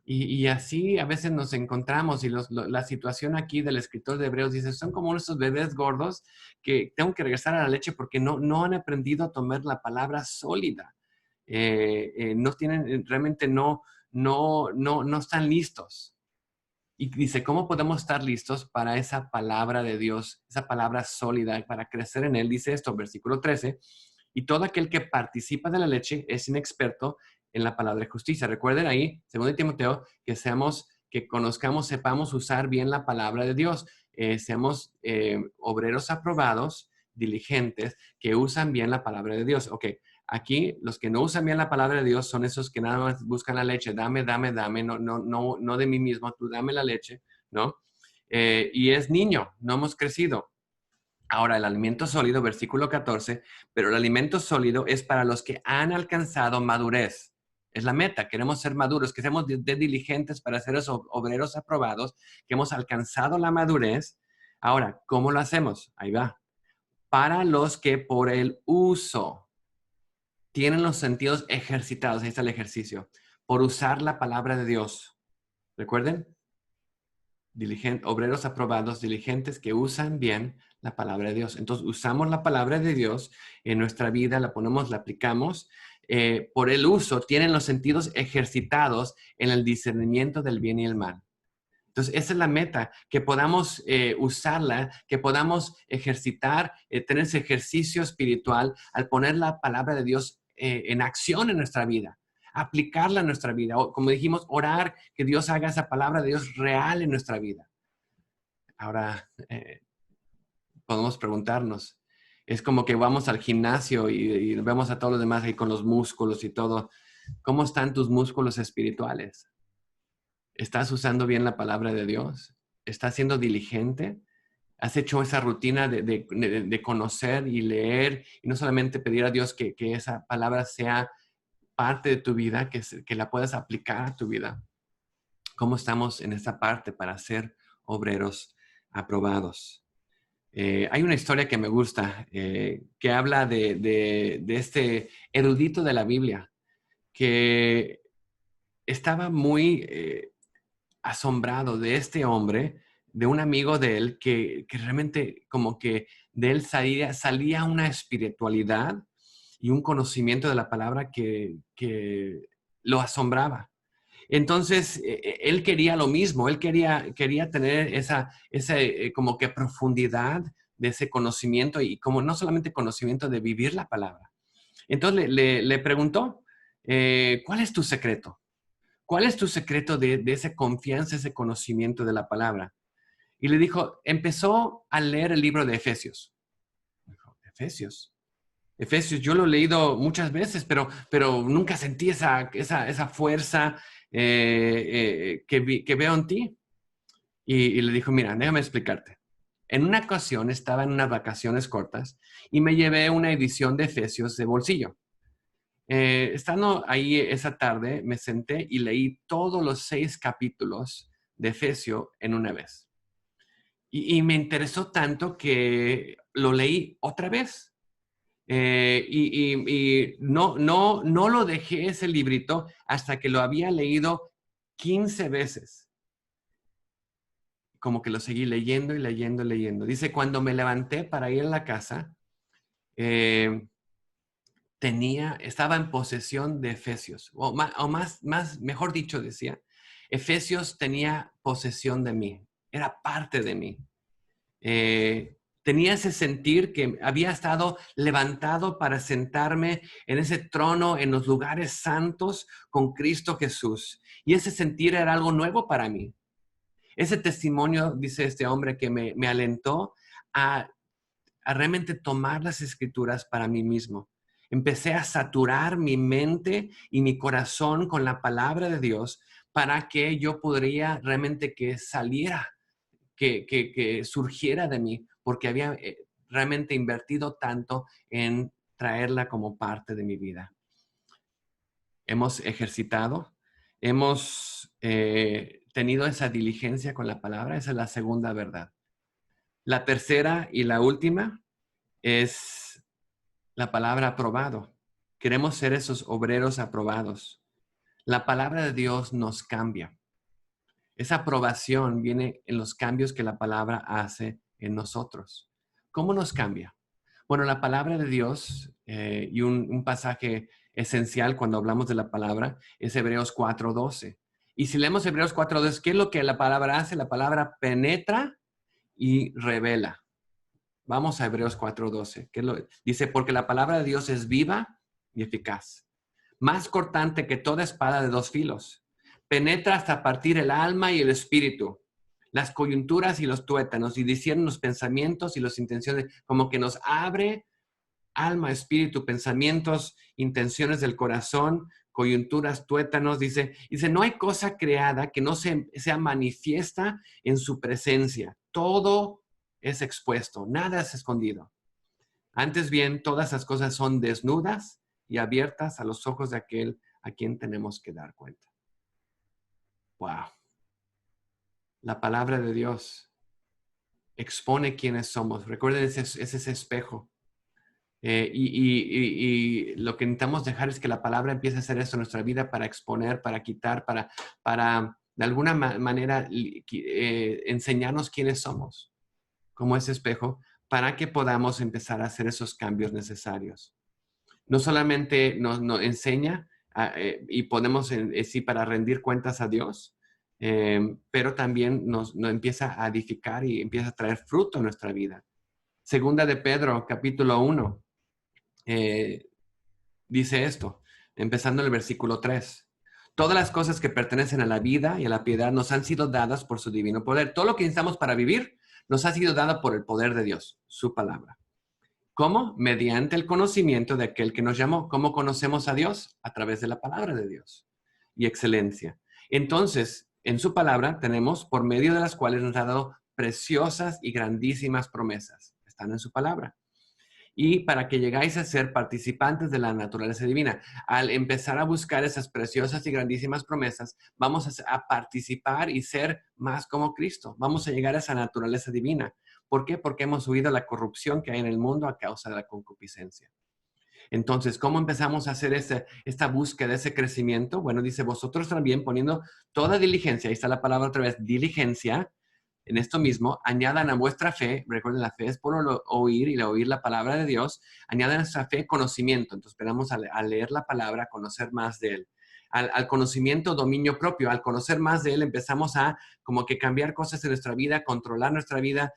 Y así a veces nos encontramos y la situación aquí del escritor de Hebreos dice, son como esos bebés gordos que tengo que regresar a la leche porque no han aprendido a tomar la palabra sólida. No tienen, realmente no están listos. Y dice, ¿cómo podemos estar listos para esa palabra de Dios, esa palabra sólida, para crecer en él? Dice esto, versículo 13, y todo aquel que participa de la leche es inexperto en la palabra de justicia. Recuerden ahí, 2 Timoteo, que conozcamos, sepamos usar bien la palabra de Dios. Seamos obreros aprobados, diligentes, que usan bien la palabra de Dios. Ok, aquí los que no usan bien la palabra de Dios son esos que nada más buscan la leche. Dame, no de mí mismo, tú dame la leche, ¿no? Y es niño, no hemos crecido. Ahora, el alimento sólido, versículo 14, pero el alimento sólido es para los que han alcanzado madurez. Es la meta, queremos ser maduros, que seamos diligentes para ser esos obreros aprobados, que hemos alcanzado la madurez. Ahora, ¿cómo lo hacemos? Ahí va. Para los que por el uso tienen los sentidos ejercitados, ahí está el ejercicio, por usar la palabra de Dios. ¿Recuerden? Obreros aprobados, diligentes que usan bien la palabra de Dios. Entonces, usamos la palabra de Dios en nuestra vida, la ponemos, la aplicamos. Por el uso, tienen los sentidos ejercitados en el discernimiento del bien y el mal. Entonces, esa es la meta, que podamos usarla, que podamos ejercitar, tener ese ejercicio espiritual al poner la palabra de Dios en acción en nuestra vida, aplicarla en nuestra vida. O, como dijimos, orar, que Dios haga esa palabra de Dios real en nuestra vida. Ahora, podemos preguntarnos, es como que vamos al gimnasio y vemos a todos los demás ahí con los músculos y todo. ¿Cómo están tus músculos espirituales? ¿Estás usando bien la palabra de Dios? ¿Estás siendo diligente? ¿Has hecho esa rutina de conocer y leer y no solamente pedir a Dios que esa palabra sea parte de tu vida, que la puedas aplicar a tu vida? ¿Cómo estamos en esa parte para ser obreros aprobados? Hay una historia que me gusta, que habla de este erudito de la Biblia, que estaba muy asombrado de este hombre, de un amigo de él, que realmente como que de él salía una espiritualidad y un conocimiento de la palabra que lo asombraba. Entonces, él quería lo mismo, él quería tener esa como que profundidad de ese conocimiento y como no solamente conocimiento de vivir la palabra. Entonces le preguntó, ¿cuál es tu secreto? ¿Cuál es tu secreto de esa confianza, ese conocimiento de la palabra? Y le dijo, empezó a leer el libro de Efesios. Dijo, Efesios. Efesios, yo lo he leído muchas veces, pero nunca sentí esa fuerza que veo en ti. Y le dijo, mira, déjame explicarte. En una ocasión estaba en unas vacaciones cortas y me llevé una edición de Efesios de bolsillo. Estando ahí esa tarde, me senté y leí todos los 6 capítulos de Efesio en una vez. Y me interesó tanto que lo leí otra vez. Y no lo dejé ese librito hasta que lo había leído 15 veces. Como que lo seguí leyendo y leyendo y leyendo. Dice, cuando me levanté para ir a la casa, estaba en posesión de Efesios, mejor dicho, decía, Efesios tenía posesión de mí, era parte de mí. Tenía ese sentir que había estado levantado para sentarme en ese trono, en los lugares santos con Cristo Jesús. Y ese sentir era algo nuevo para mí. Ese testimonio, dice este hombre, que me alentó a realmente tomar las escrituras para mí mismo. Empecé a saturar mi mente y mi corazón con la palabra de Dios para que yo podría realmente que saliera, que surgiera de mí, porque había realmente invertido tanto en traerla como parte de mi vida. Hemos ejercitado, hemos tenido esa diligencia con la palabra, esa es la segunda verdad. La tercera y la última es la palabra aprobado. Queremos ser esos obreros aprobados. La palabra de Dios nos cambia. Esa aprobación viene en los cambios que la palabra hace en nosotros. ¿Cómo nos cambia? Bueno, la palabra de Dios y un pasaje esencial cuando hablamos de la palabra es Hebreos 4:12. Y si leemos Hebreos 4:12, ¿qué es lo que la palabra hace? La palabra penetra y revela. Vamos a Hebreos 4:12. Dice, porque la palabra de Dios es viva y eficaz, más cortante que toda espada de dos filos. Penetra hasta partir el alma y el espíritu, las coyunturas y los tuétanos, y discierne los pensamientos y las intenciones, como que nos abre alma, espíritu, pensamientos, intenciones del corazón, coyunturas, tuétanos. Dice, no hay cosa creada que no sea manifiesta en su presencia. Todo es expuesto, nada es escondido. Antes bien, todas las cosas son desnudas y abiertas a los ojos de aquel a quien tenemos que dar cuenta. Wow. La palabra de Dios expone quiénes somos. Recuerden, es ese espejo. Y lo que necesitamos dejar es que la palabra empiece a hacer esto en nuestra vida para exponer, para quitar, para de alguna manera enseñarnos quiénes somos, como ese espejo, para que podamos empezar a hacer esos cambios necesarios. No solamente nos enseña y podemos sí para rendir cuentas a Dios, pero también nos empieza a edificar y empieza a traer fruto en nuestra vida. Segunda de Pedro, capítulo 1, dice esto, empezando en el versículo 3. Todas las cosas que pertenecen a la vida y a la piedad nos han sido dadas por su divino poder. Todo lo que necesitamos para vivir nos ha sido dado por el poder de Dios, su palabra. ¿Cómo? Mediante el conocimiento de aquel que nos llamó. ¿Cómo conocemos a Dios? A través de la palabra de Dios y excelencia. Entonces, en su palabra tenemos por medio de las cuales nos ha dado preciosas y grandísimas promesas. Están en su palabra. Y para que llegáis a ser participantes de la naturaleza divina. Al empezar a buscar esas preciosas y grandísimas promesas, vamos a participar y ser más como Cristo. Vamos a llegar a esa naturaleza divina. ¿Por qué? Porque hemos huido la corrupción que hay en el mundo a causa de la concupiscencia. Entonces, ¿cómo empezamos a hacer esta búsqueda, ese crecimiento? Bueno, dice, vosotros también poniendo toda diligencia, ahí está la palabra otra vez, diligencia, en esto mismo, añadan a vuestra fe, recuerden, la fe es por oír y oír la palabra de Dios, añadan a nuestra fe conocimiento. Entonces, esperamos a leer la palabra, a conocer más de Él. Al conocimiento, dominio propio. Al conocer más de Él, empezamos a como que cambiar cosas en nuestra vida, controlar nuestra vida,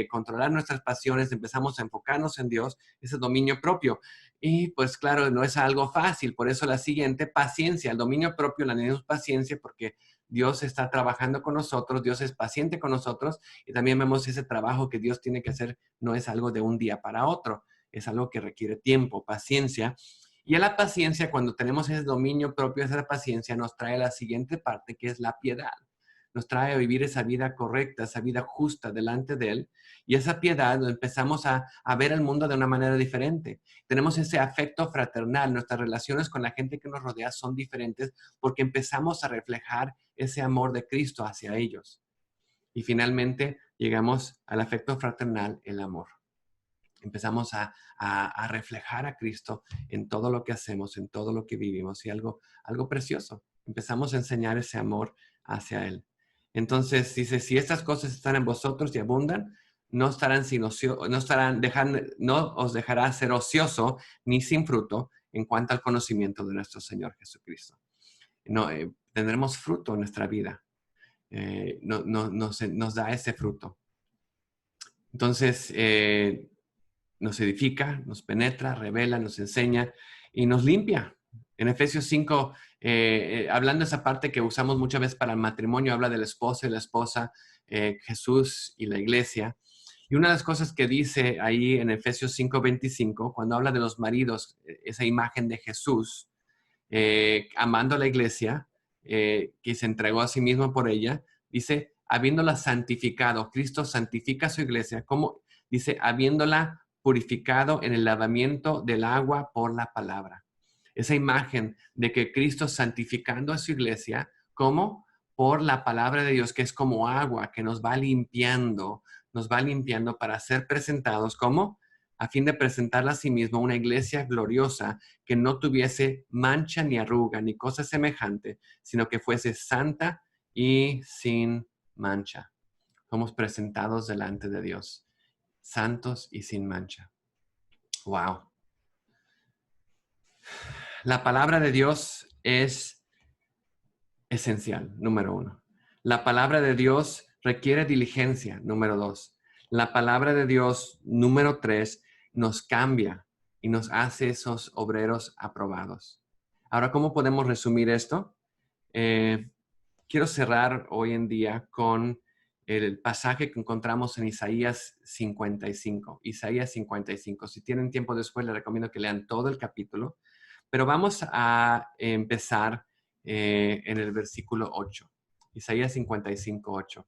controlar nuestras pasiones, empezamos a enfocarnos en Dios, ese dominio propio. Y pues claro, no es algo fácil, por eso la siguiente, paciencia. El dominio propio la necesitamos paciencia porque Dios está trabajando con nosotros, Dios es paciente con nosotros y también vemos ese trabajo que Dios tiene que hacer, no es algo de un día para otro, es algo que requiere tiempo, paciencia. Y a la paciencia, cuando tenemos ese dominio propio, esa paciencia nos trae la siguiente parte, que es la piedad. Nos trae a vivir esa vida correcta, esa vida justa delante de Él. Y esa piedad empezamos a ver el mundo de una manera diferente. Tenemos ese afecto fraternal. Nuestras relaciones con la gente que nos rodea son diferentes porque empezamos a reflejar ese amor de Cristo hacia ellos. Y finalmente llegamos al afecto fraternal, el amor. Empezamos a reflejar a Cristo en todo lo que hacemos, en todo lo que vivimos y algo precioso. Empezamos a enseñar ese amor hacia Él. Entonces dice, si estas cosas están en vosotros y abundan, no os dejará ser ocioso ni sin fruto en cuanto al conocimiento de nuestro Señor Jesucristo. No, tendremos fruto en nuestra vida. Nos da ese fruto. Entonces, nos edifica, nos penetra, revela, nos enseña y nos limpia. En Efesios 5, hablando de esa parte que usamos muchas veces para el matrimonio, habla del esposo y la esposa, Jesús y la iglesia. Y una de las cosas que dice ahí en Efesios 5:25, cuando habla de los maridos, esa imagen de Jesús, amando a la iglesia, que se entregó a sí mismo por ella, dice, habiéndola santificado, Cristo santifica a su iglesia, como dice, habiéndola purificado en el lavamiento del agua por la palabra. Esa imagen de que Cristo santificando a su iglesia, ¿cómo? Por la palabra de Dios, que es como agua, que nos va limpiando para ser presentados, ¿cómo? A fin de presentarla a sí mismo una iglesia gloriosa que no tuviese mancha ni arruga ni cosa semejante, sino que fuese santa y sin mancha. Somos presentados delante de Dios, santos y sin mancha. Wow. La palabra de Dios es esencial, número 1. La palabra de Dios requiere diligencia, número 2. La palabra de Dios, número 3, nos cambia y nos hace esos obreros aprobados. Ahora, ¿cómo podemos resumir esto? Quiero cerrar hoy en día con el pasaje que encontramos en Isaías 55. Isaías 55. Si tienen tiempo después, les recomiendo que lean todo el capítulo. Pero vamos a empezar en el versículo 8. Isaías 55, 8.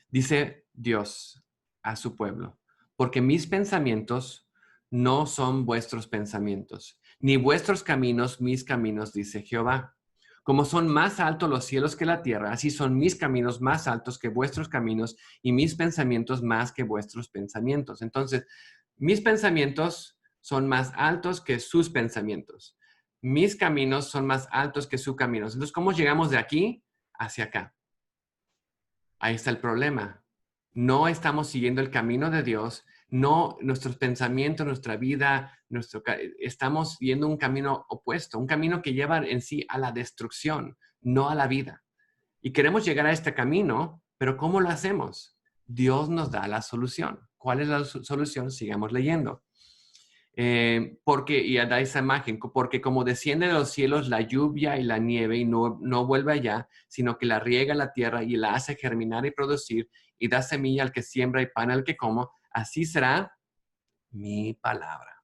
Dice Dios a su pueblo, porque mis pensamientos no son vuestros pensamientos, ni vuestros caminos mis caminos, dice Jehová. Como son más altos los cielos que la tierra, así son mis caminos más altos que vuestros caminos y mis pensamientos más que vuestros pensamientos. Entonces, mis pensamientos son más altos que sus pensamientos. Mis caminos son más altos que sus caminos. Entonces, ¿cómo llegamos de aquí hacia acá? Ahí está el problema. No estamos siguiendo el camino de Dios, no nuestros pensamientos, nuestra vida, estamos siguiendo un camino opuesto, un camino que lleva en sí a la destrucción, no a la vida. Y queremos llegar a este camino, pero ¿cómo lo hacemos? Dios nos da la solución. ¿Cuál es la solución? Sigamos leyendo. Y da esa imagen, porque como desciende de los cielos la lluvia y la nieve y no vuelve allá, sino que la riega la tierra y la hace germinar y producir y da semilla al que siembra y pan al que como, así será mi palabra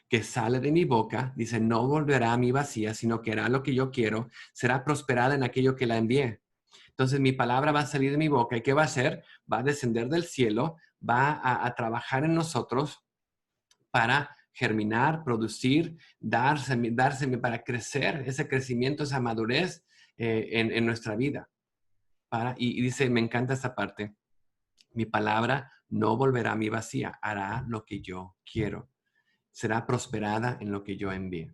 que sale de mi boca, dice, no volverá a mí vacía, sino que hará lo que yo quiero, será prosperada en aquello que la envié. Entonces mi palabra va a salir de mi boca y ¿qué va a hacer? Va a descender del cielo, va a trabajar en nosotros para germinar, producir, darse para crecer, ese crecimiento, esa madurez en nuestra vida. Y dice, me encanta esta parte, mi palabra no volverá a mí vacía, hará lo que yo quiero, será prosperada en lo que yo envíe.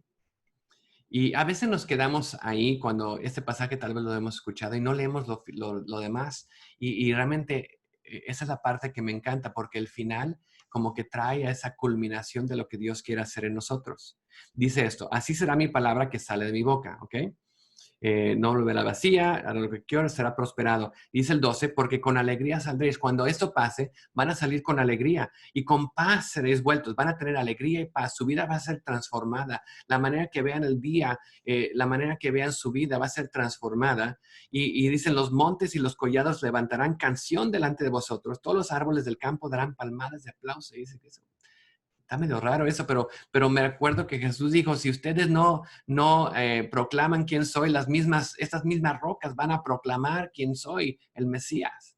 Y a veces nos quedamos ahí cuando este pasaje tal vez lo hemos escuchado y no leemos lo demás. Y realmente esa es la parte que me encanta porque el final como que trae a esa culminación de lo que Dios quiere hacer en nosotros. Dice esto, así será mi palabra que sale de mi boca, ¿ok? No volverá vacía, hará lo que quiera, será prosperado. Dice el 12, porque con alegría saldréis. Cuando esto pase, van a salir con alegría y con paz seréis vueltos. Van a tener alegría y paz. Su vida va a ser transformada. La manera que vean el día, la manera que vean su vida va a ser transformada. Y dicen, los montes y los collados levantarán canción delante de vosotros. Todos los árboles del campo darán palmadas de aplauso. Y dice que eso está medio raro eso, pero me acuerdo que Jesús dijo, si ustedes no proclaman quién soy, estas mismas rocas van a proclamar quién soy, el Mesías.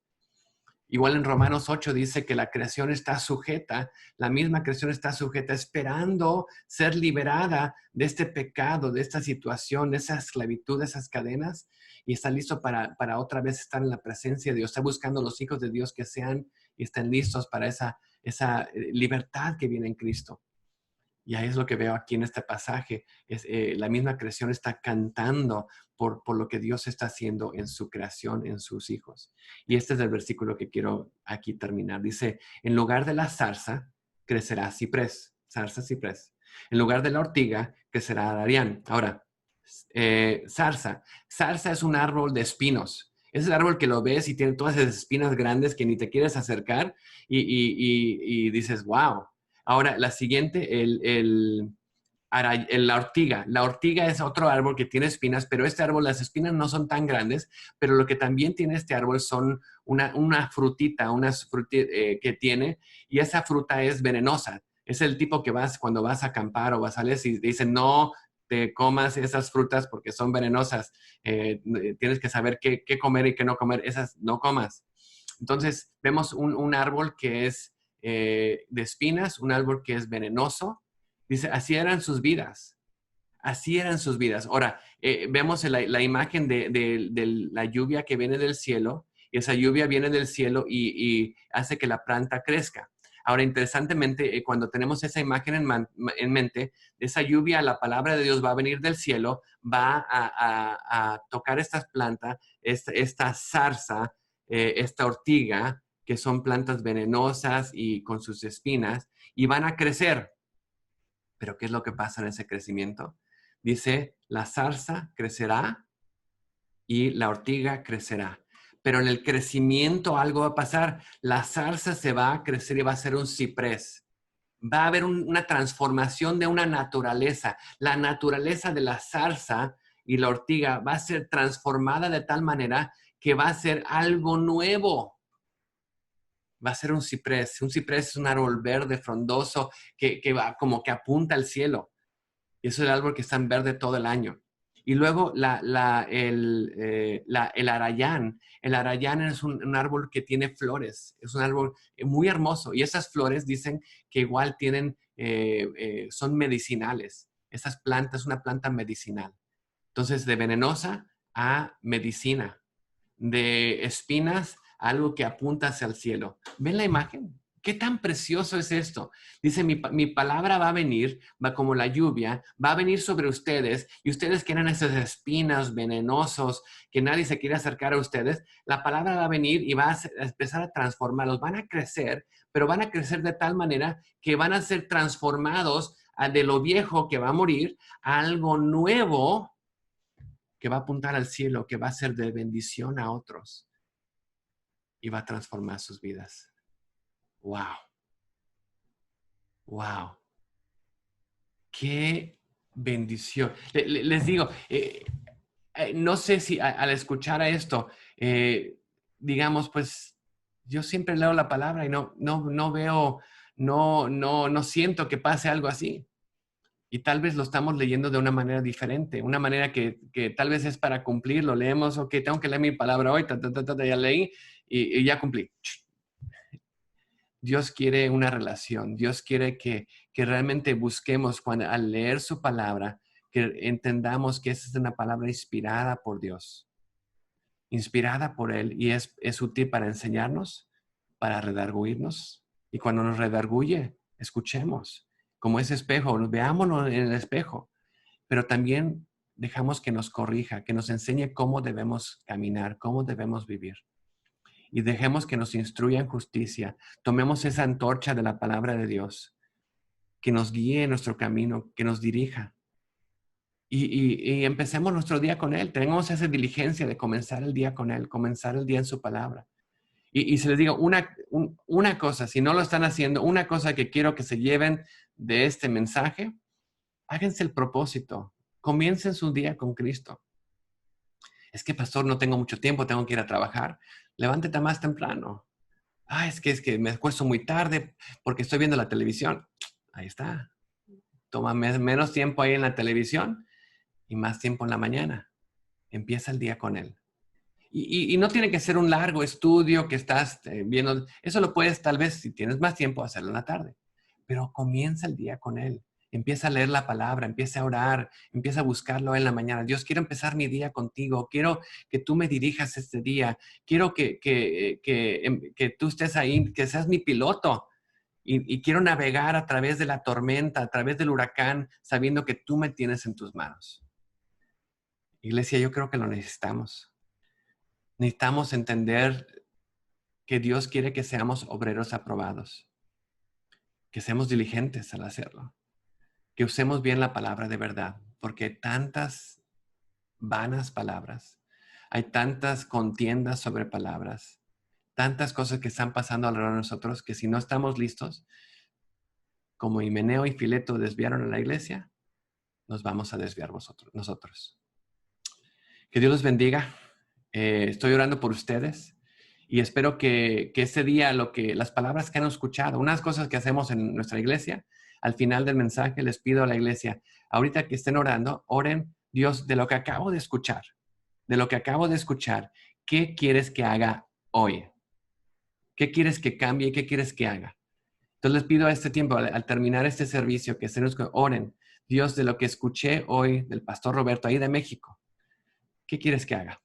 Igual en Romanos 8 dice que la creación está sujeta, la misma creación está sujeta, esperando ser liberada de este pecado, de esta situación, de esa esclavitud, de esas cadenas, y está listo para otra vez estar en la presencia de Dios. Está buscando los hijos de Dios que sean y estén listos para esa libertad que viene en Cristo. Y ahí es lo que veo aquí en este pasaje. La misma creación está cantando por lo que Dios está haciendo en su creación, en sus hijos. Y este es el versículo que quiero aquí terminar. Dice, en lugar de la zarza, crecerá ciprés. Zarza, ciprés. En lugar de la ortiga, crecerá arayán. Ahora, zarza. Zarza es un árbol de espinos. Es el árbol que lo ves y tiene todas esas espinas grandes que ni te quieres acercar y dices, wow. Ahora, la siguiente, la ortiga. La ortiga es otro árbol que tiene espinas, pero este árbol, las espinas no son tan grandes, pero lo que también tiene este árbol son una frutita, que tiene, y esa fruta es venenosa. Es el tipo que cuando vas a acampar o vas a salir y dicen, no te comas esas frutas porque son venenosas. Tienes que saber qué comer y qué no comer. Esas no comas. Entonces, vemos un árbol que es de espinas, un árbol que es venenoso. Dice, así eran sus vidas. Así eran sus vidas. Ahora, vemos la imagen de la lluvia que viene del cielo, y esa lluvia viene del cielo y hace que la planta crezca. Ahora, interesantemente, cuando tenemos esa imagen en mente, de esa lluvia, la palabra de Dios va a venir del cielo, va a tocar estas plantas, esta zarza, esta ortiga, que son plantas venenosas y con sus espinas, y van a crecer. Pero ¿qué es lo que pasa en ese crecimiento? Dice, la zarza crecerá y la ortiga crecerá. Pero en el crecimiento algo va a pasar. La zarza se va a crecer y va a ser un ciprés. Va a haber una transformación de una naturaleza. La naturaleza de la zarza y la ortiga va a ser transformada de tal manera que va a ser algo nuevo. Va a ser un ciprés. Un ciprés es un árbol verde, frondoso, que va como que apunta al cielo. Y eso es el árbol que está en verde todo el año. Y luego el arayán. El arayán es un árbol que tiene flores. Es un árbol muy hermoso. Y esas flores dicen que igual son medicinales. Esas plantas, una planta medicinal. Entonces, de venenosa a medicina. De espinas a algo que apunta hacia el cielo. ¿Ven la imagen? ¿Qué tan precioso es esto? Dice, mi palabra va a venir, va como la lluvia, va a venir sobre ustedes y ustedes que eran esas espinas venenosos, que nadie se quiere acercar a ustedes, la palabra va a venir y va a empezar a transformarlos. Van a crecer, pero van a crecer de tal manera que van a ser transformados de lo viejo que va a morir a algo nuevo que va a apuntar al cielo, que va a ser de bendición a otros y va a transformar sus vidas. ¡Wow! ¡Wow! ¡Qué bendición! Les digo, no sé si al escuchar a esto, digamos, pues yo siempre leo la palabra y no veo, no siento que pase algo así. Y tal vez lo estamos leyendo de una manera diferente, una manera que tal vez es para cumplir, lo leemos, ok, tengo que leer mi palabra hoy, ya leí y ya cumplí. Dios quiere una relación, Dios quiere que realmente busquemos al leer su palabra, que entendamos que esa es una palabra inspirada por Dios, inspirada por Él y es útil para enseñarnos, para redarguirnos. Y cuando nos redarguye, escuchemos, como ese espejo, veámonos en el espejo, pero también dejamos que nos corrija, que nos enseñe cómo debemos caminar, cómo debemos vivir. Y dejemos que nos instruya en justicia. Tomemos esa antorcha de la palabra de Dios, que nos guíe en nuestro camino, que nos dirija. Y empecemos nuestro día con Él. Tenemos esa diligencia de comenzar el día con Él, comenzar el día en su palabra. Y se les digo una cosa, si no lo están haciendo, una cosa que quiero que se lleven de este mensaje, háganse el propósito. Comiencen su día con Cristo. Es que, pastor, no tengo mucho tiempo, tengo que ir a trabajar. Levántate más temprano. Es que me acuesto muy tarde porque estoy viendo la televisión. Ahí está. Toma menos tiempo ahí en la televisión y más tiempo en la mañana. Empieza el día con Él. Y no tiene que ser un largo estudio que estás viendo. Eso lo puedes, tal vez, si tienes más tiempo, hacerlo en la tarde. Pero comienza el día con Él. Empieza a leer la palabra, empieza a orar, empieza a buscarlo en la mañana. Dios, quiero empezar mi día contigo. Quiero que tú me dirijas este día. Quiero que tú estés ahí, que seas mi piloto. y quiero navegar a través de la tormenta, a través del huracán, sabiendo que tú me tienes en tus manos. Iglesia, yo creo que lo necesitamos. Necesitamos entender que Dios quiere que seamos obreros aprobados, que seamos diligentes al hacerlo, que usemos bien la palabra de verdad, porque hay tantas vanas palabras, hay tantas contiendas sobre palabras, tantas cosas que están pasando alrededor de nosotros que si no estamos listos, como Himeneo y Fileto desviaron a la iglesia, nos vamos a desviar nosotros. Que Dios los bendiga. Estoy orando por ustedes y espero que este día las palabras que han escuchado, unas cosas que hacemos en nuestra iglesia, al final del mensaje les pido a la iglesia, ahorita que estén orando, oren, Dios, de lo que acabo de escuchar, ¿qué quieres que haga hoy? ¿Qué quieres que cambie? ¿Qué quieres que haga? Entonces les pido a este tiempo, al terminar este servicio, que oren, Dios, de lo que escuché hoy del pastor Roberto, ahí de México, ¿qué quieres que haga?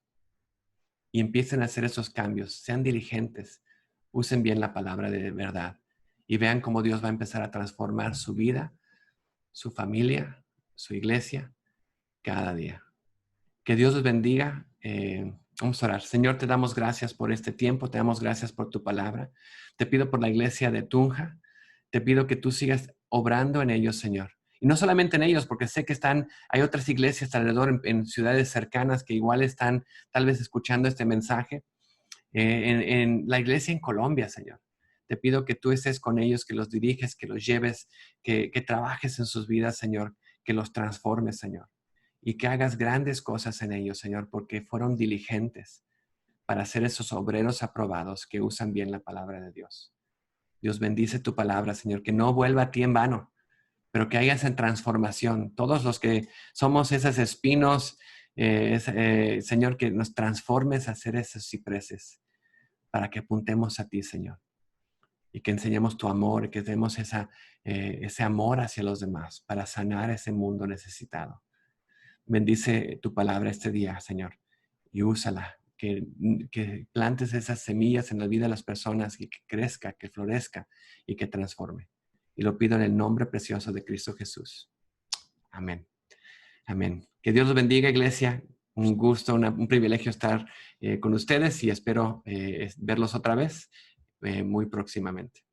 Y empiecen a hacer esos cambios, sean diligentes, usen bien la palabra de verdad y vean cómo Dios va a empezar a transformar su vida, su familia, su iglesia, cada día. Que Dios los bendiga. Vamos a orar. Señor, te damos gracias por este tiempo, te damos gracias por tu palabra. Te pido por la iglesia de Tunja, te pido que tú sigas obrando en ellos, Señor. Y no solamente en ellos, porque sé que hay otras iglesias alrededor en ciudades cercanas que igual están tal vez escuchando este mensaje. En la iglesia en Colombia, Señor. Te pido que tú estés con ellos, que los diriges, que los lleves, que trabajes en sus vidas, Señor, que los transformes, Señor. Y que hagas grandes cosas en ellos, Señor, porque fueron diligentes para ser esos obreros aprobados que usan bien la palabra de Dios. Dios bendice tu palabra, Señor, que no vuelva a ti en vano, pero que haya esa transformación. Todos los que somos esos espinos, Señor, que nos transformes a ser esos cipreses para que apuntemos a ti, Señor, y que enseñemos tu amor y que demos ese amor hacia los demás para sanar ese mundo necesitado. Bendice tu palabra este día, Señor, y úsala, que plantes esas semillas en la vida de las personas y que crezca, que florezca y que transforme. Y lo pido en el nombre precioso de Cristo Jesús. Amén. Amén. Que Dios los bendiga, iglesia. Un gusto, un privilegio estar con ustedes y espero verlos otra vez muy próximamente.